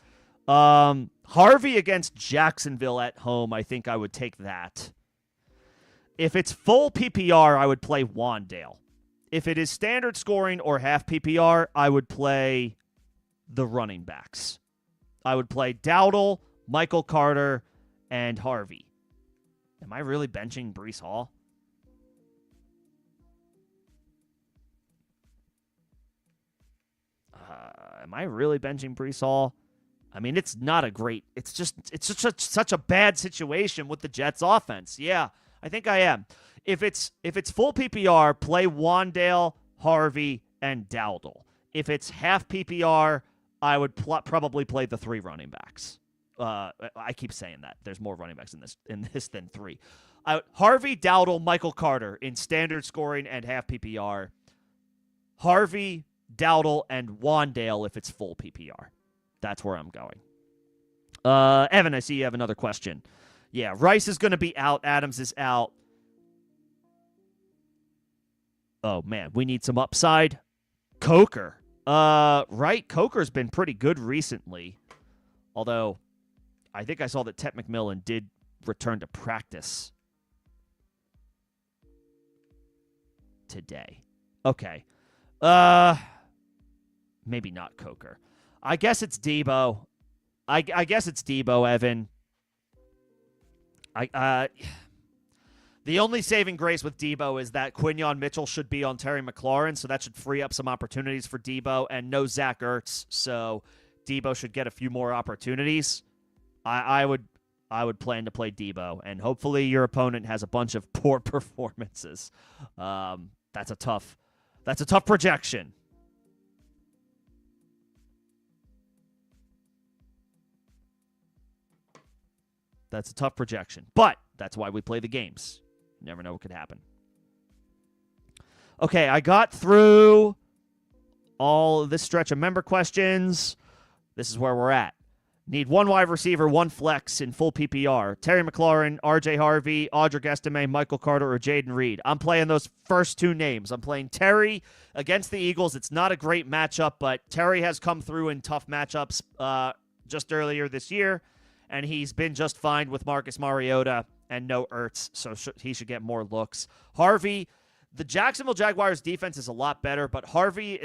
Harvey against Jacksonville at home, I think I would take that. If it's full PPR, I would play Wandale. If it is standard scoring or half PPR, I would play the running backs. I would play Dowdle, Michael Carter, and Harvey. Am I really benching Breece Hall? Am I really benching Breece Hall? I mean, it's not a great... It's just such a bad situation with the Jets offense. Yeah, I think I am. If it's full PPR, play Wandale, Harvey, and Dowdle. If it's half PPR, I would probably play the three running backs. I keep saying that. There's more running backs in this than three. Harvey, Dowdle, Michael Carter in standard scoring and half PPR. Harvey, Dowdle, and Wandale if it's full PPR. That's where I'm going. Evan, I see you have another question. Yeah, Rice is going to be out. Adams is out. Oh, man, we need some upside. Coker. Right, Coker's been pretty good recently. Although, I think I saw that Ted McMillan did return to practice today. Okay. Maybe not Coker. I guess it's Debo. I guess it's Debo, Evan. The only saving grace with Debo is that Quinyon Mitchell should be on Terry McLaurin, so that should free up some opportunities for Debo, and no Zach Ertz, so Debo should get a few more opportunities. I would plan to play Debo, and hopefully your opponent has a bunch of poor performances. That's a tough projection. That's a tough projection, but that's why we play the games. You never know what could happen. Okay, I got through all this stretch of member questions. This is where we're at. Need one wide receiver, one flex in full PPR. Terry McLaurin, RJ Harvey, Audric Estime, Michael Carter, or Jaden Reed. I'm playing those first two names. I'm playing Terry against the Eagles. It's not a great matchup, but Terry has come through in tough matchups just earlier this year, and he's been just fine with Marcus Mariota and no Ertz, so he should get more looks. Harvey, the Jacksonville Jaguars defense is a lot better, but Harvey,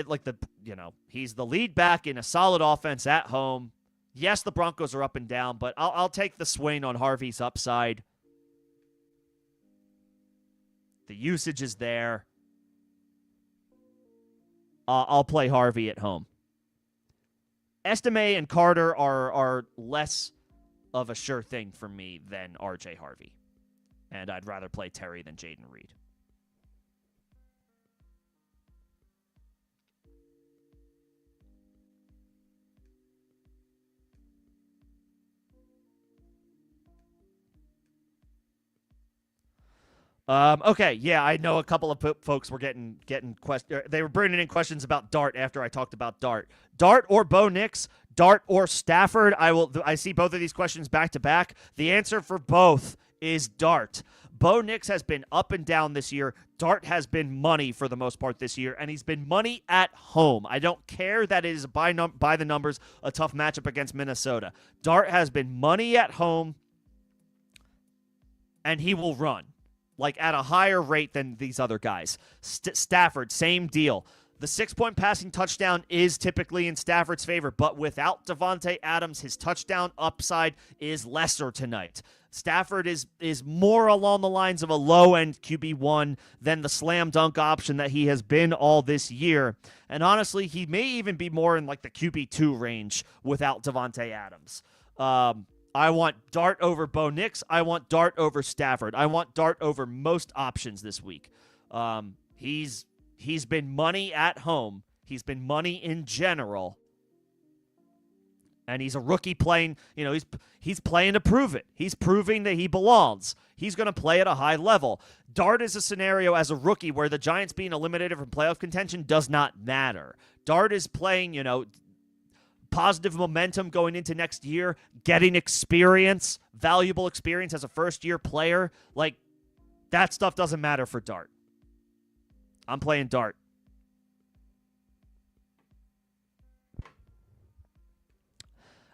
he's the lead back in a solid offense at home. Yes, the Broncos are up and down, but I'll take the swing on Harvey's upside. The usage is there. I'll play Harvey at home. Estime and Carter are less of a sure thing for me than RJ Harvey. And I'd rather play Terry than Jaden Reed. Okay, yeah, I know a couple of folks were getting questions. They were bringing in questions about Dart after I talked about Dart. Dart or Bo Nix, Dart or Stafford. I see both of these questions back to back. The answer for both is Dart. Bo Nix has been up and down this year. Dart has been money for the most part this year, and he's been money at home. I don't care that it is by the numbers a tough matchup against Minnesota. Dart has been money at home, and he will run. At a higher rate than these other guys. Stafford, same deal. The 6-point passing touchdown is typically in Stafford's favor, but without Davante Adams, his touchdown upside is lesser tonight. Stafford is more along the lines of a low-end QB1 than the slam dunk option that he has been all this year. And honestly, he may even be more in the QB2 range without Davante Adams. I want Dart over Bo Nix. I want Dart over Stafford. I want Dart over most options this week. He's been money at home. He's been money in general. And he's a rookie playing, he's playing to prove it. He's proving that he belongs. He's going to play at a high level. Dart is a scenario as a rookie where the Giants being eliminated from playoff contention does not matter. Dart is playing, positive momentum going into next year, getting experience, valuable experience as a first-year player. That stuff doesn't matter for Dart. I'm playing Dart.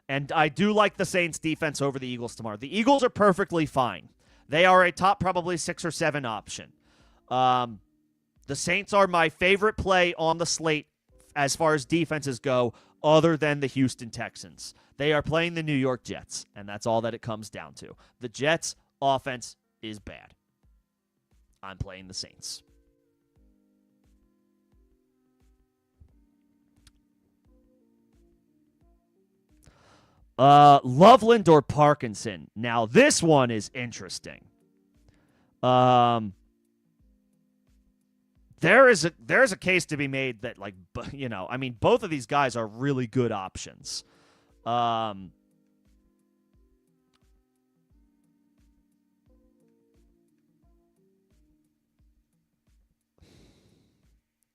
And I do like the Saints defense over the Eagles tomorrow. The Eagles are perfectly fine. They are a top probably 6 or 7 option. The Saints are my favorite play on the slate as far as defenses go, other than the Houston Texans. They are playing the New York Jets, and that's all that it comes down to. The Jets' offense is bad. I'm playing the Saints. Loveland or Parkinson? Now, this one is interesting. There is a case to be made that, both of these guys are really good options.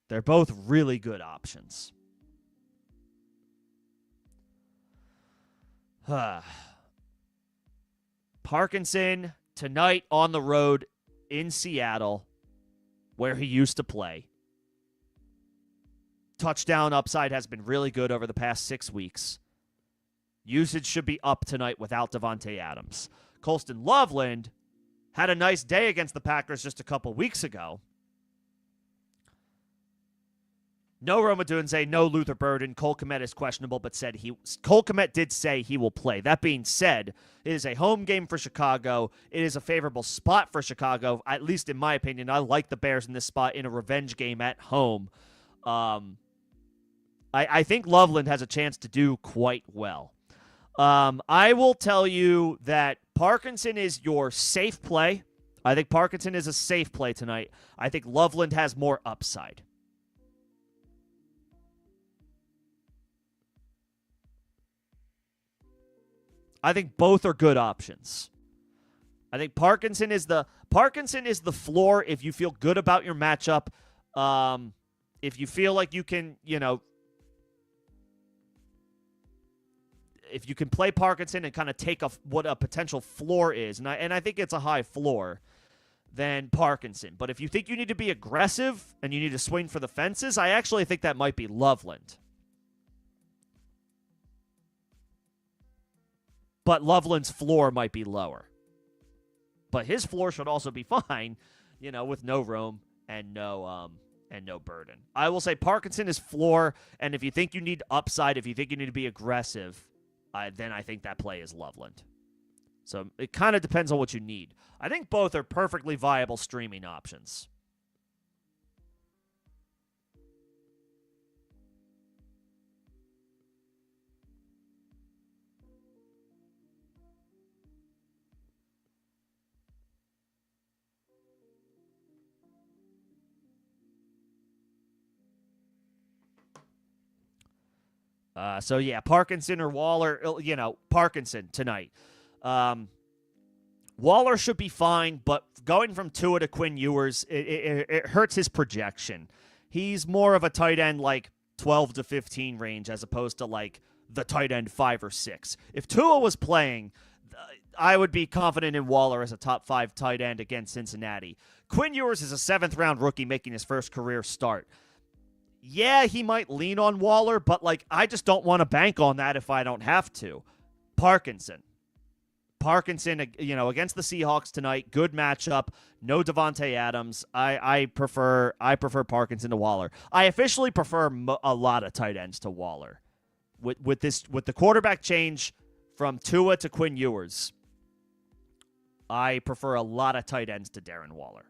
They're both really good options. Parkinson tonight on the road in Seattle, where he used to play. Touchdown upside has been really good over the past 6 weeks. Usage should be up tonight without Davante Adams. Colston Loveland had a nice day against the Packers just a couple weeks ago. No Roma Dunze, no Luther Burden. Cole Kmet is questionable, but Cole Kmet did say he will play. That being said, it is a home game for Chicago. It is a favorable spot for Chicago, at least in my opinion. I like the Bears in this spot in a revenge game at home. I think Loveland has a chance to do quite well. I will tell you that Parkinson is your safe play. I think Parkinson is a safe play tonight. I think Loveland has more upside. I think both are good options. I think Parkinson is the floor if you feel good about your matchup. If you feel like you can, if you can play Parkinson and kind of take what a potential floor is, and I think it's a high floor, then Parkinson. But if you think you need to be aggressive and you need to swing for the fences, I actually think that might be Loveland. But Loveland's floor might be lower. But his floor should also be fine, with no Rome and no Burden. I will say Parkinson is floor, and if you think you need upside, if you think you need to be aggressive, then I think that play is Loveland. So it kind of depends on what you need. I think both are perfectly viable streaming options. Parkinson or Waller, Parkinson tonight. Waller should be fine, but going from Tua to Quinn Ewers, it hurts his projection. He's more of a tight end like 12 to 15 range as opposed to like the tight end 5 or 6. If Tua was playing, I would be confident in Waller as a top 5 tight end against Cincinnati. Quinn Ewers is a 7th-round rookie making his first career start. Yeah, he might lean on Waller, but I just don't want to bank on that if I don't have to. Parkinson, against the Seahawks tonight, good matchup. No Devontae Adams. I prefer Parkinson to Waller. I officially prefer a lot of tight ends to Waller. With the quarterback change from Tua to Quinn Ewers, I prefer a lot of tight ends to Darren Waller.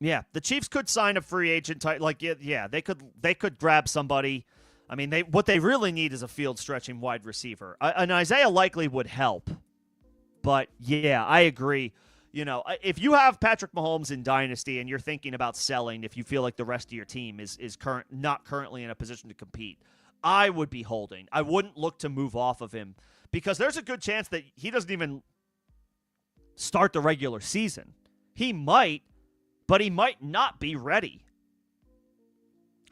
Yeah, the Chiefs could sign a free agent type. They could grab somebody. I mean, what they really need is a field-stretching wide receiver. An Isaiah Likely would help. But, yeah, I agree. If you have Patrick Mahomes in Dynasty and you're thinking about selling if you feel like the rest of your team is not currently in a position to compete, I would be holding. I wouldn't look to move off of him because there's a good chance that he doesn't even start the regular season. He might, but he might not be ready.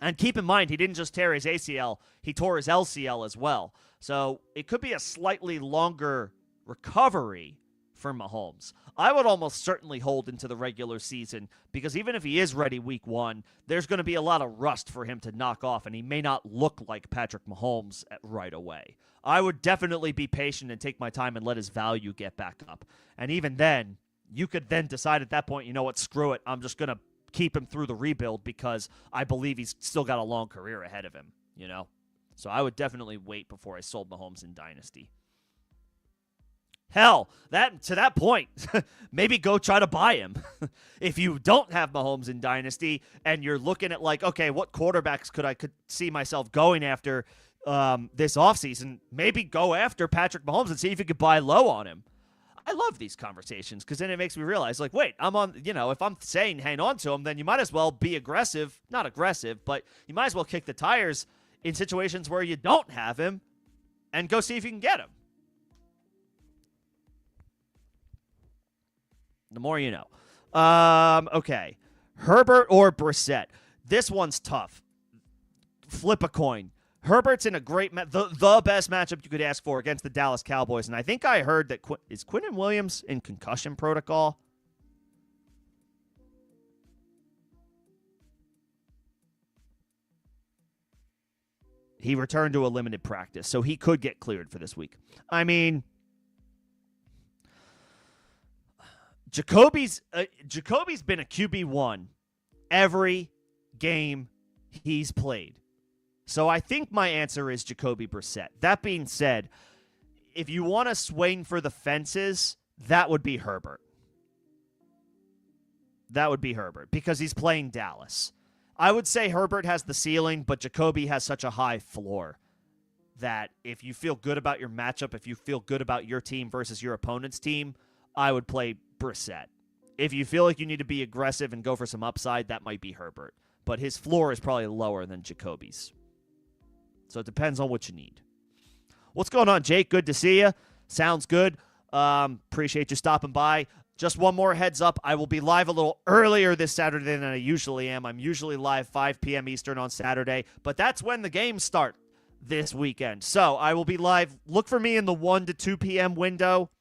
And keep in mind, he didn't just tear his ACL, he tore his LCL as well. So it could be a slightly longer recovery for Mahomes. I would almost certainly hold into the regular season because even if he is ready week 1, there's going to be a lot of rust for him to knock off, and he may not look like Patrick Mahomes right away. I would definitely be patient and take my time and let his value get back up. And even then, you could then decide at that point, you know what, screw it. I'm just going to keep him through the rebuild because I believe he's still got a long career ahead of him, So I would definitely wait before I sold Mahomes in Dynasty. Hell, to that point, maybe go try to buy him. If you don't have Mahomes in Dynasty and you're looking at okay, what quarterbacks could see myself going after this offseason, maybe go after Patrick Mahomes and see if you could buy low on him. I love these conversations because then it makes me realize, wait, I'm on, if I'm saying hang on to him, then you might as well be aggressive. Not aggressive, but you might as well kick the tires in situations where you don't have him and go see if you can get him. The more you know. Okay. Herbert or Brissett? This one's tough. Flip a coin. Herbert's in a great the best matchup you could ask for against the Dallas Cowboys, and I think I heard that is Quinnen Williams in concussion protocol? He returned to a limited practice, so he could get cleared for this week. I mean, Jacoby's been a QB1 every game he's played. So I think my answer is Jacoby Brissett. That being said, if you want to swing for the fences, that would be Herbert. That would be Herbert because he's playing Dallas. I would say Herbert has the ceiling, but Jacoby has such a high floor that if you feel good about your matchup, if you feel good about your team versus your opponent's team, I would play Brissett. If you feel like you need to be aggressive and go for some upside, that might be Herbert. But his floor is probably lower than Jacoby's. So it depends on what you need. What's going on, Jake? Good to see you. Sounds good. Appreciate you stopping by. Just one more heads up. I will be live a little earlier this Saturday than I usually am. I'm usually live 5 p.m. Eastern on Saturday, but that's when the games start this weekend. So I will be live. Look for me in the 1 to 2 p.m. window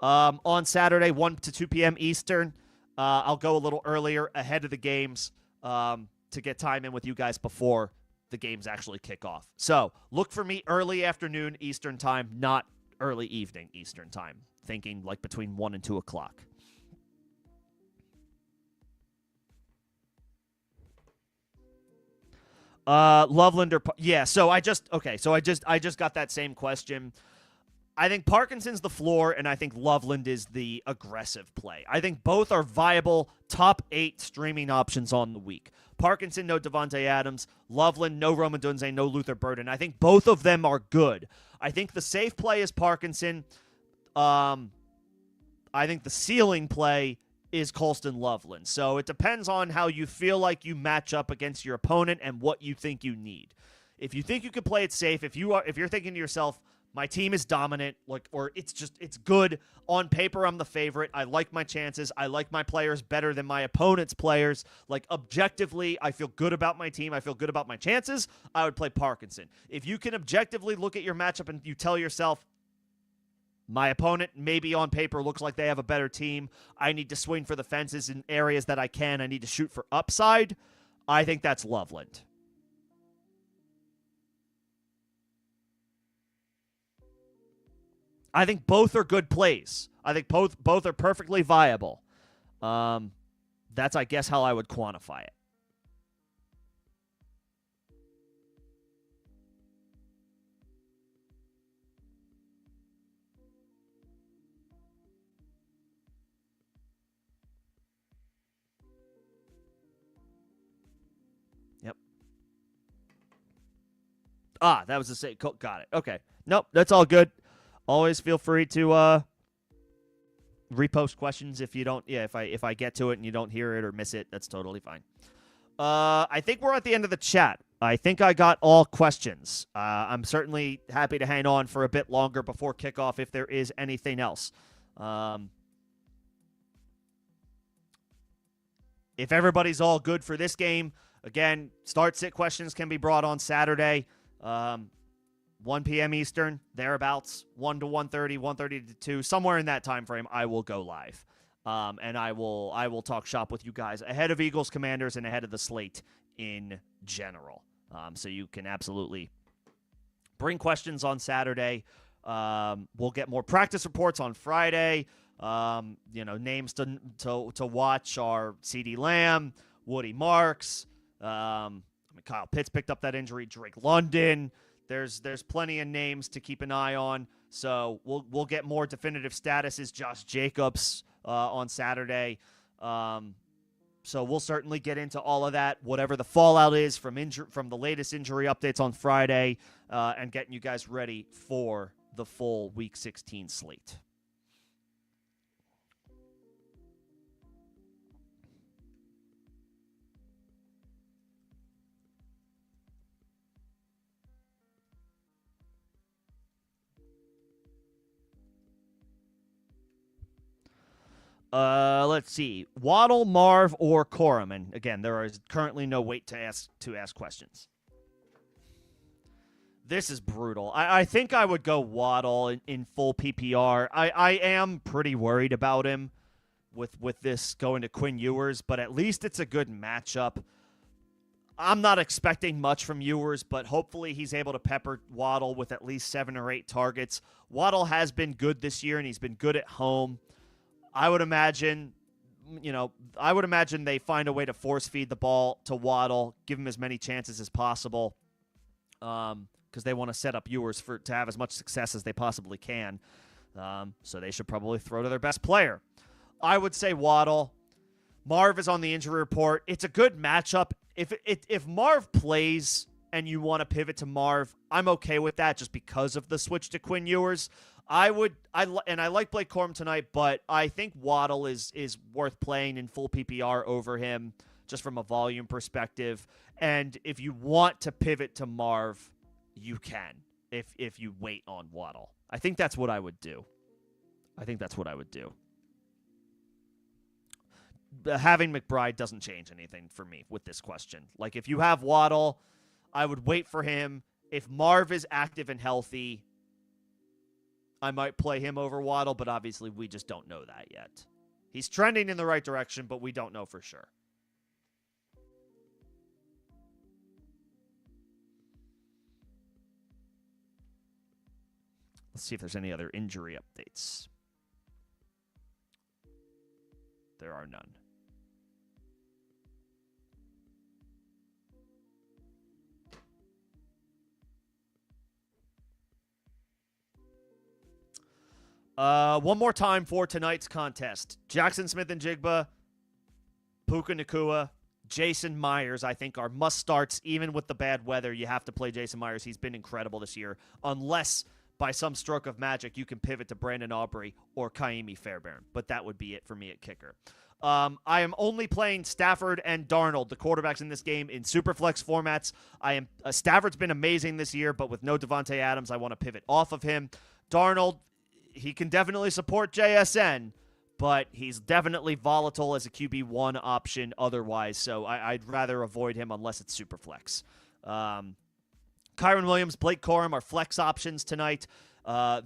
on Saturday, 1 to 2 p.m. Eastern. I'll go a little earlier ahead of the games to get time in with you guys before the games actually kick off. So look for me early afternoon Eastern time, not early evening Eastern time. Thinking like between 1 and 2 o'clock. Loveland or yeah. So I just got that same question. I think Parkinson's the floor, and I think Loveland is the aggressive play. I think both are viable top 8 streaming options on the week. Parkinson, no Devontae Adams. Loveland, no Rome Odunze, no Luther Burden. I think both of them are good. I think the safe play is Parkinson. I think the ceiling play is Colston Loveland. So it depends on how you feel like you match up against your opponent and what you think you need. If you think you can play it safe, if you're thinking to yourself, my team is dominant, or it's good. On paper, I'm the favorite. I like my chances. I like my players better than my opponent's players. Like, objectively, I feel good about my team. I feel good about my chances. I would play Parkinson. If you can objectively look at your matchup and you tell yourself, my opponent maybe on paper looks like they have a better team, I need to swing for the fences in areas that I can. I need to shoot for upside. I think that's Loveland. I think both are good plays. I think both are perfectly viable. That's, I guess, how I would quantify it. Yep. That was the same. Got it. Okay. Nope, that's all good. Always feel free to repost questions if you don't. Yeah, if I get to it and you don't hear it or miss it, that's totally fine. I think we're at the end of the chat. I think I got all questions. I'm certainly happy to hang on for a bit longer before kickoff if there is anything else. If everybody's all good for this game, again, start-sit questions can be brought on Saturday. 1 p.m. Eastern, thereabouts, 1 to 1:30, 1:30 to 2, somewhere in that time frame, I will go live. And I will talk shop with you guys ahead of Eagles Commanders and ahead of the slate in general. So you can absolutely bring questions on Saturday. We'll get more practice reports on Friday. Names to watch are CeeDee Lamb, Woody Marks. Kyle Pitts picked up that injury. Drake London. There's plenty of names to keep an eye on. So we'll get more definitive statuses. Josh Jacobs on Saturday. So we'll certainly get into all of that, whatever the fallout is from the latest injury updates on Friday, and getting you guys ready for the full Week 16 slate. Let's see. Waddle, Marv, or Corum. And again, there is currently no wait to ask questions. This is brutal. I think I would go Waddle in full PPR. I am pretty worried about him with this going to Quinn Ewers, but at least it's a good matchup. I'm not expecting much from Ewers, but hopefully he's able to pepper Waddle with at least 7 or 8 targets. Waddle has been good this year, and he's been good at home. I would imagine they find a way to force feed the ball to Waddle, give him as many chances as possible, because they want to set up Ewers to have as much success as they possibly can. So they should probably throw to their best player. I would say Waddle. Marv is on the injury report. It's a good matchup. If Marv plays and you want to pivot to Marv, I'm okay with that just because of the switch to Quinn Ewers. I like Blake Corum tonight, but I think Waddle is worth playing in full PPR over him just from a volume perspective. And if you want to pivot to Marv, you can if you wait on Waddle. I think that's what I would do. Having McBride doesn't change anything for me with this question. Like, if you have Waddle, I would wait for him. If Marv is active and healthy, I might play him over Waddle, but obviously we just don't know that yet. He's trending in the right direction, but we don't know for sure. Let's see if there's any other injury updates. There are none. One more time for tonight's contest. Jackson Smith-Njigba, Puka Nacua, Jason Myers, I think, are must-starts. Even with the bad weather, you have to play Jason Myers. He's been incredible this year. Unless, by some stroke of magic, you can pivot to Brandon Aubrey or Kaimi Fairbairn. But that would be it for me at kicker. I am only playing Stafford and Darnold, the quarterbacks in this game, in Superflex formats. Stafford's been amazing this year, but with no Devontae Adams, I want to pivot off of him. Darnold, he can definitely support JSN, but he's definitely volatile as a QB1 option otherwise, so I'd rather avoid him unless it's Superflex. Kyron Williams, Blake Corum are flex options tonight.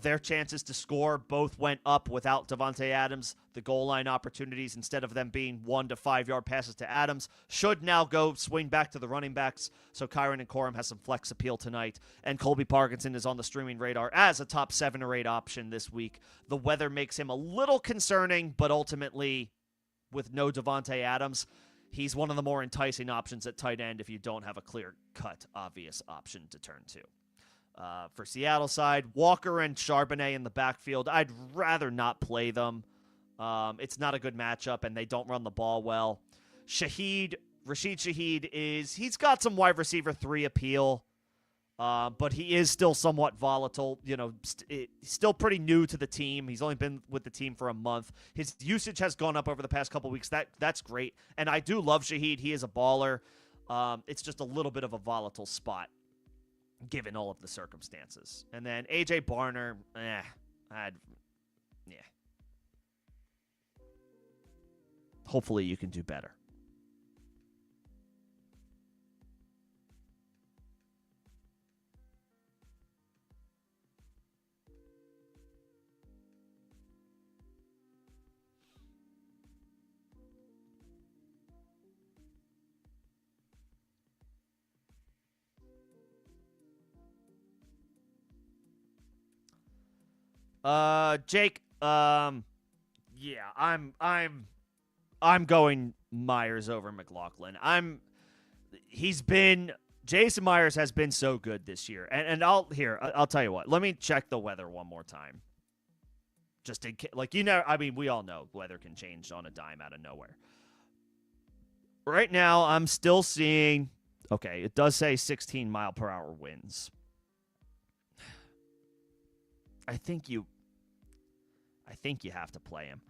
Their chances to score both went up without Devontae Adams. The goal line opportunities, instead of them being 1 to 5 yard passes to Adams, should now go swing back to the running backs. So Kyron and Corum has some flex appeal tonight. And Colby Parkinson is on the streaming radar as a top 7 or 8 option this week. The weather makes him a little concerning, but ultimately, with no Devontae Adams, he's one of the more enticing options at tight end if you don't have a clear-cut, obvious option to turn to. For Seattle side, Walker and Charbonnet in the backfield. I'd rather not play them. It's not a good matchup, and they don't run the ball well. Rashid Shaheed he's got some wide receiver 3 appeal, but he is still somewhat volatile. He's still pretty new to the team. He's only been with the team for a month. His usage has gone up over the past couple weeks. That's great, and I do love Shaheed. He is a baller. It's just a little bit of a volatile spot, given all of the circumstances. And then A.J. Barner, yeah. Hopefully you can do better. Jake, yeah, I'm going Myers over McLaughlin. Jason Myers has been so good this year. And I'll tell you what. Let me check the weather one more time. Just in case, we all know weather can change on a dime out of nowhere. Right now, I'm still seeing, okay, it does say 16 mile per hour winds. I think you have to play him.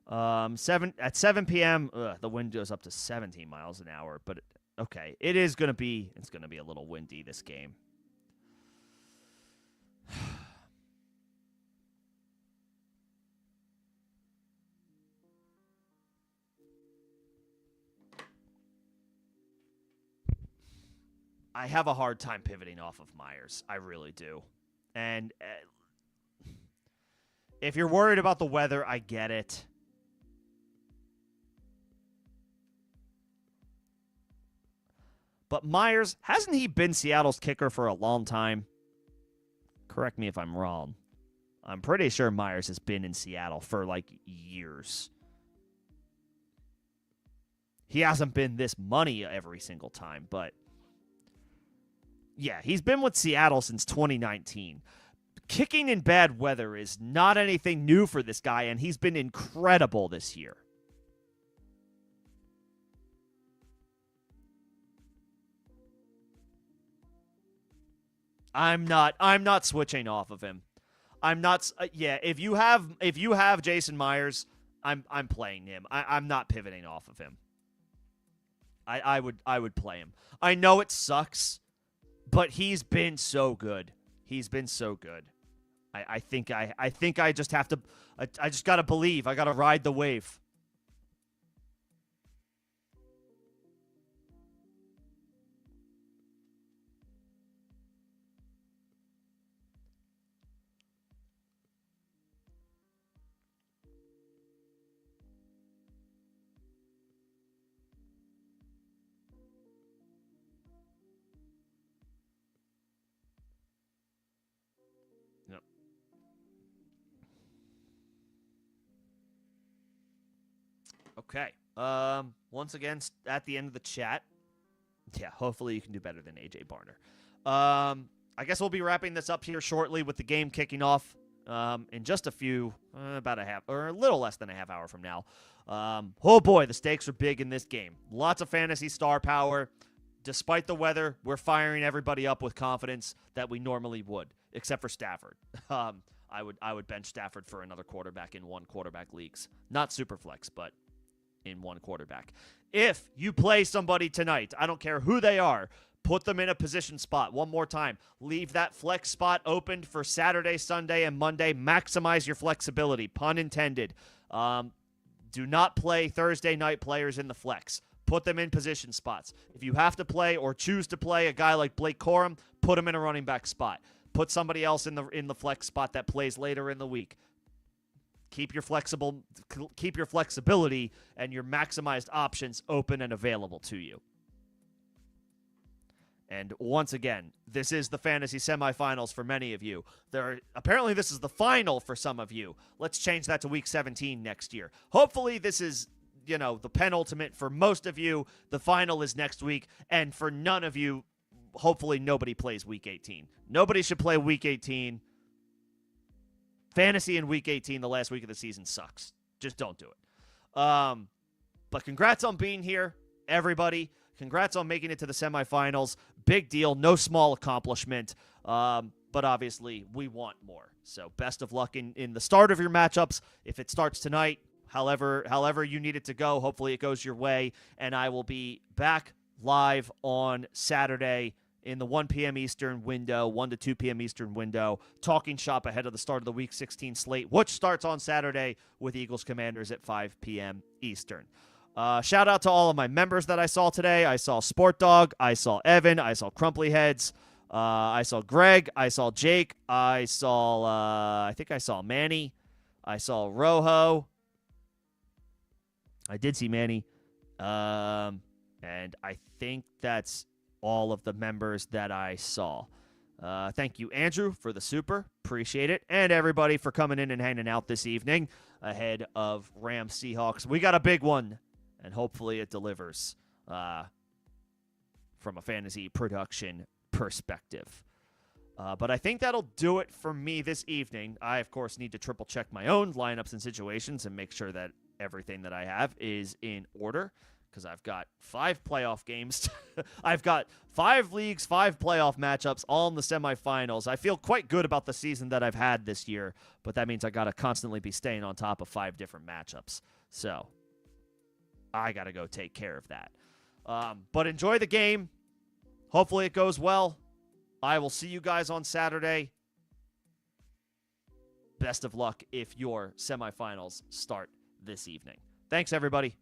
At 7 p.m., the wind goes up to 17 miles an hour. But okay, it's gonna be a little windy this game. I have a hard time pivoting off of Myers. I really do. And if you're worried about the weather, I get it. But Myers, hasn't he been Seattle's kicker for a long time? Correct me if I'm wrong. I'm pretty sure Myers has been in Seattle for like years. He hasn't been this money every single time, but yeah, he's been with Seattle since 2019. Kicking in bad weather is not anything new for this guy, and he's been incredible this year. I'm not switching off of him. I'm not. Yeah, if you have Jason Myers, I'm playing him. I'm not pivoting off of him. I would play him. I know it sucks, but he's been so good. He's been so good. I think I just have to. I just gotta believe. I gotta ride the wave. Yep. Okay. Once again, at the end of the chat. Yeah, hopefully you can do better than AJ Barner. I guess we'll be wrapping this up here shortly with the game kicking off in just a few, about a half, or a little less than a half hour from now. Oh boy, the stakes are big in this game. Lots of fantasy star power. Despite the weather, we're firing everybody up with confidence that we normally would, except for Stafford. I would bench Stafford for another quarterback in one quarterback leagues. Not super flex, but in one quarterback. If you play somebody tonight, I don't care who they are, put them in a position spot. One more time. Leave that flex spot open for Saturday, Sunday, and Monday. Maximize your flexibility. Pun intended. Do not play Thursday night players in the flex. Put them in position spots. If you have to play or choose to play a guy like Blake Corum, put him in a running back spot. Put somebody else in the flex spot that plays later in the week. Keep your flexibility and your maximized options open and available to you. And once again, this is the fantasy semifinals for many of you. Apparently this is the final for some of you. Let's change that to week 17 next year. Hopefully this is, the penultimate for most of you. The final is next week, and for none of you, hopefully nobody plays week 18. Nobody should play week 18. Fantasy in week 18, the last week of the season, sucks. Just don't do it. But congrats on being here, everybody. Congrats on making it to the semifinals. Big deal. No small accomplishment. But obviously, we want more. So best of luck in the start of your matchups. If it starts tonight, however you need it to go, hopefully it goes your way. And I will be back live on Saturday in the 1 p.m. Eastern window, 1 to 2 p.m. Eastern window, talking shop ahead of the start of the Week 16 slate, which starts on Saturday with Eagles Commanders at 5 p.m. Eastern. Shout out to all of my members that I saw today. I saw Sport Dog. I saw Evan. I saw Crumply Heads. I saw Greg. I saw Jake. I think I saw Manny. I saw Rojo. I did see Manny. And I think that's all of the members that I saw. Thank you, Andrew, for the super. Appreciate it. And everybody for coming in and hanging out this evening ahead of Rams-Seahawks. We got a big one, and hopefully it delivers from a fantasy production perspective. But I think that'll do it for me this evening. I, of course, need to triple check my own lineups and situations and make sure that everything that I have is in order, because I've got 5 playoff games. I've got 5 leagues, 5 playoff matchups, all in the semifinals. I feel quite good about the season that I've had this year, but that means I got to constantly be staying on top of 5 different matchups. So I got to go take care of that. But enjoy the game. Hopefully it goes well. I will see you guys on Saturday. Best of luck if your semifinals start this evening. Thanks, everybody.